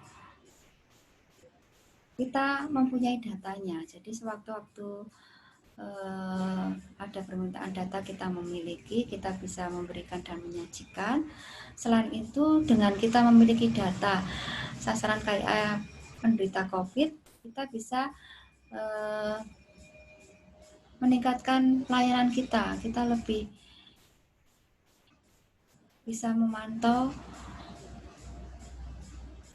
kita mempunyai datanya. Jadi sewaktu-waktu ada permintaan data kita memiliki, kita bisa memberikan dan menyajikan. Selain itu, dengan kita memiliki data sasaran KIA penderita COVID, kita bisa meningkatkan pelayanan kita. Kita lebih bisa memantau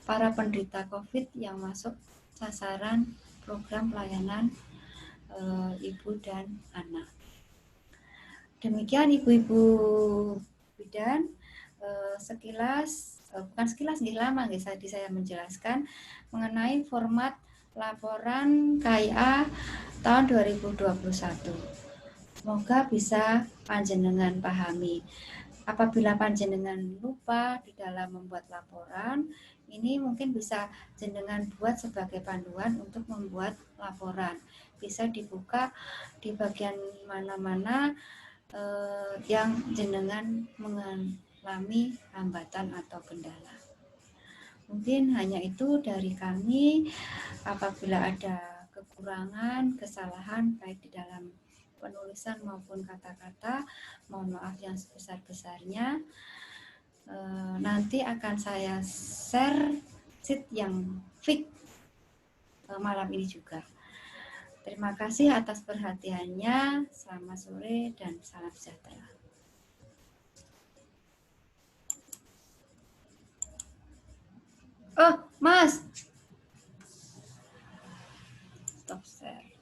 para penderita COVID yang masuk sasaran program pelayanan ibu dan anak. Demikian ibu-ibu bidan, sekilas, bukan sekilas, nggih lama nggih saya menjelaskan mengenai format laporan KIA tahun 2021. Semoga bisa panjenengan pahami. Apabila panjenengan lupa di dalam membuat laporan, ini mungkin bisa jenengan buat sebagai panduan untuk membuat laporan. Bisa dibuka di bagian mana-mana yang jenengan mengalami hambatan atau kendala. Mungkin hanya itu dari kami. Apabila ada kekurangan, kesalahan baik di dalam penulisan maupun kata-kata, mohon maaf yang sebesar-besarnya. Nanti akan saya share sheet yang fix malam ini juga. Terima kasih atas perhatiannya. Selamat sore dan salam sejahtera. Oh, Mas. Stop share.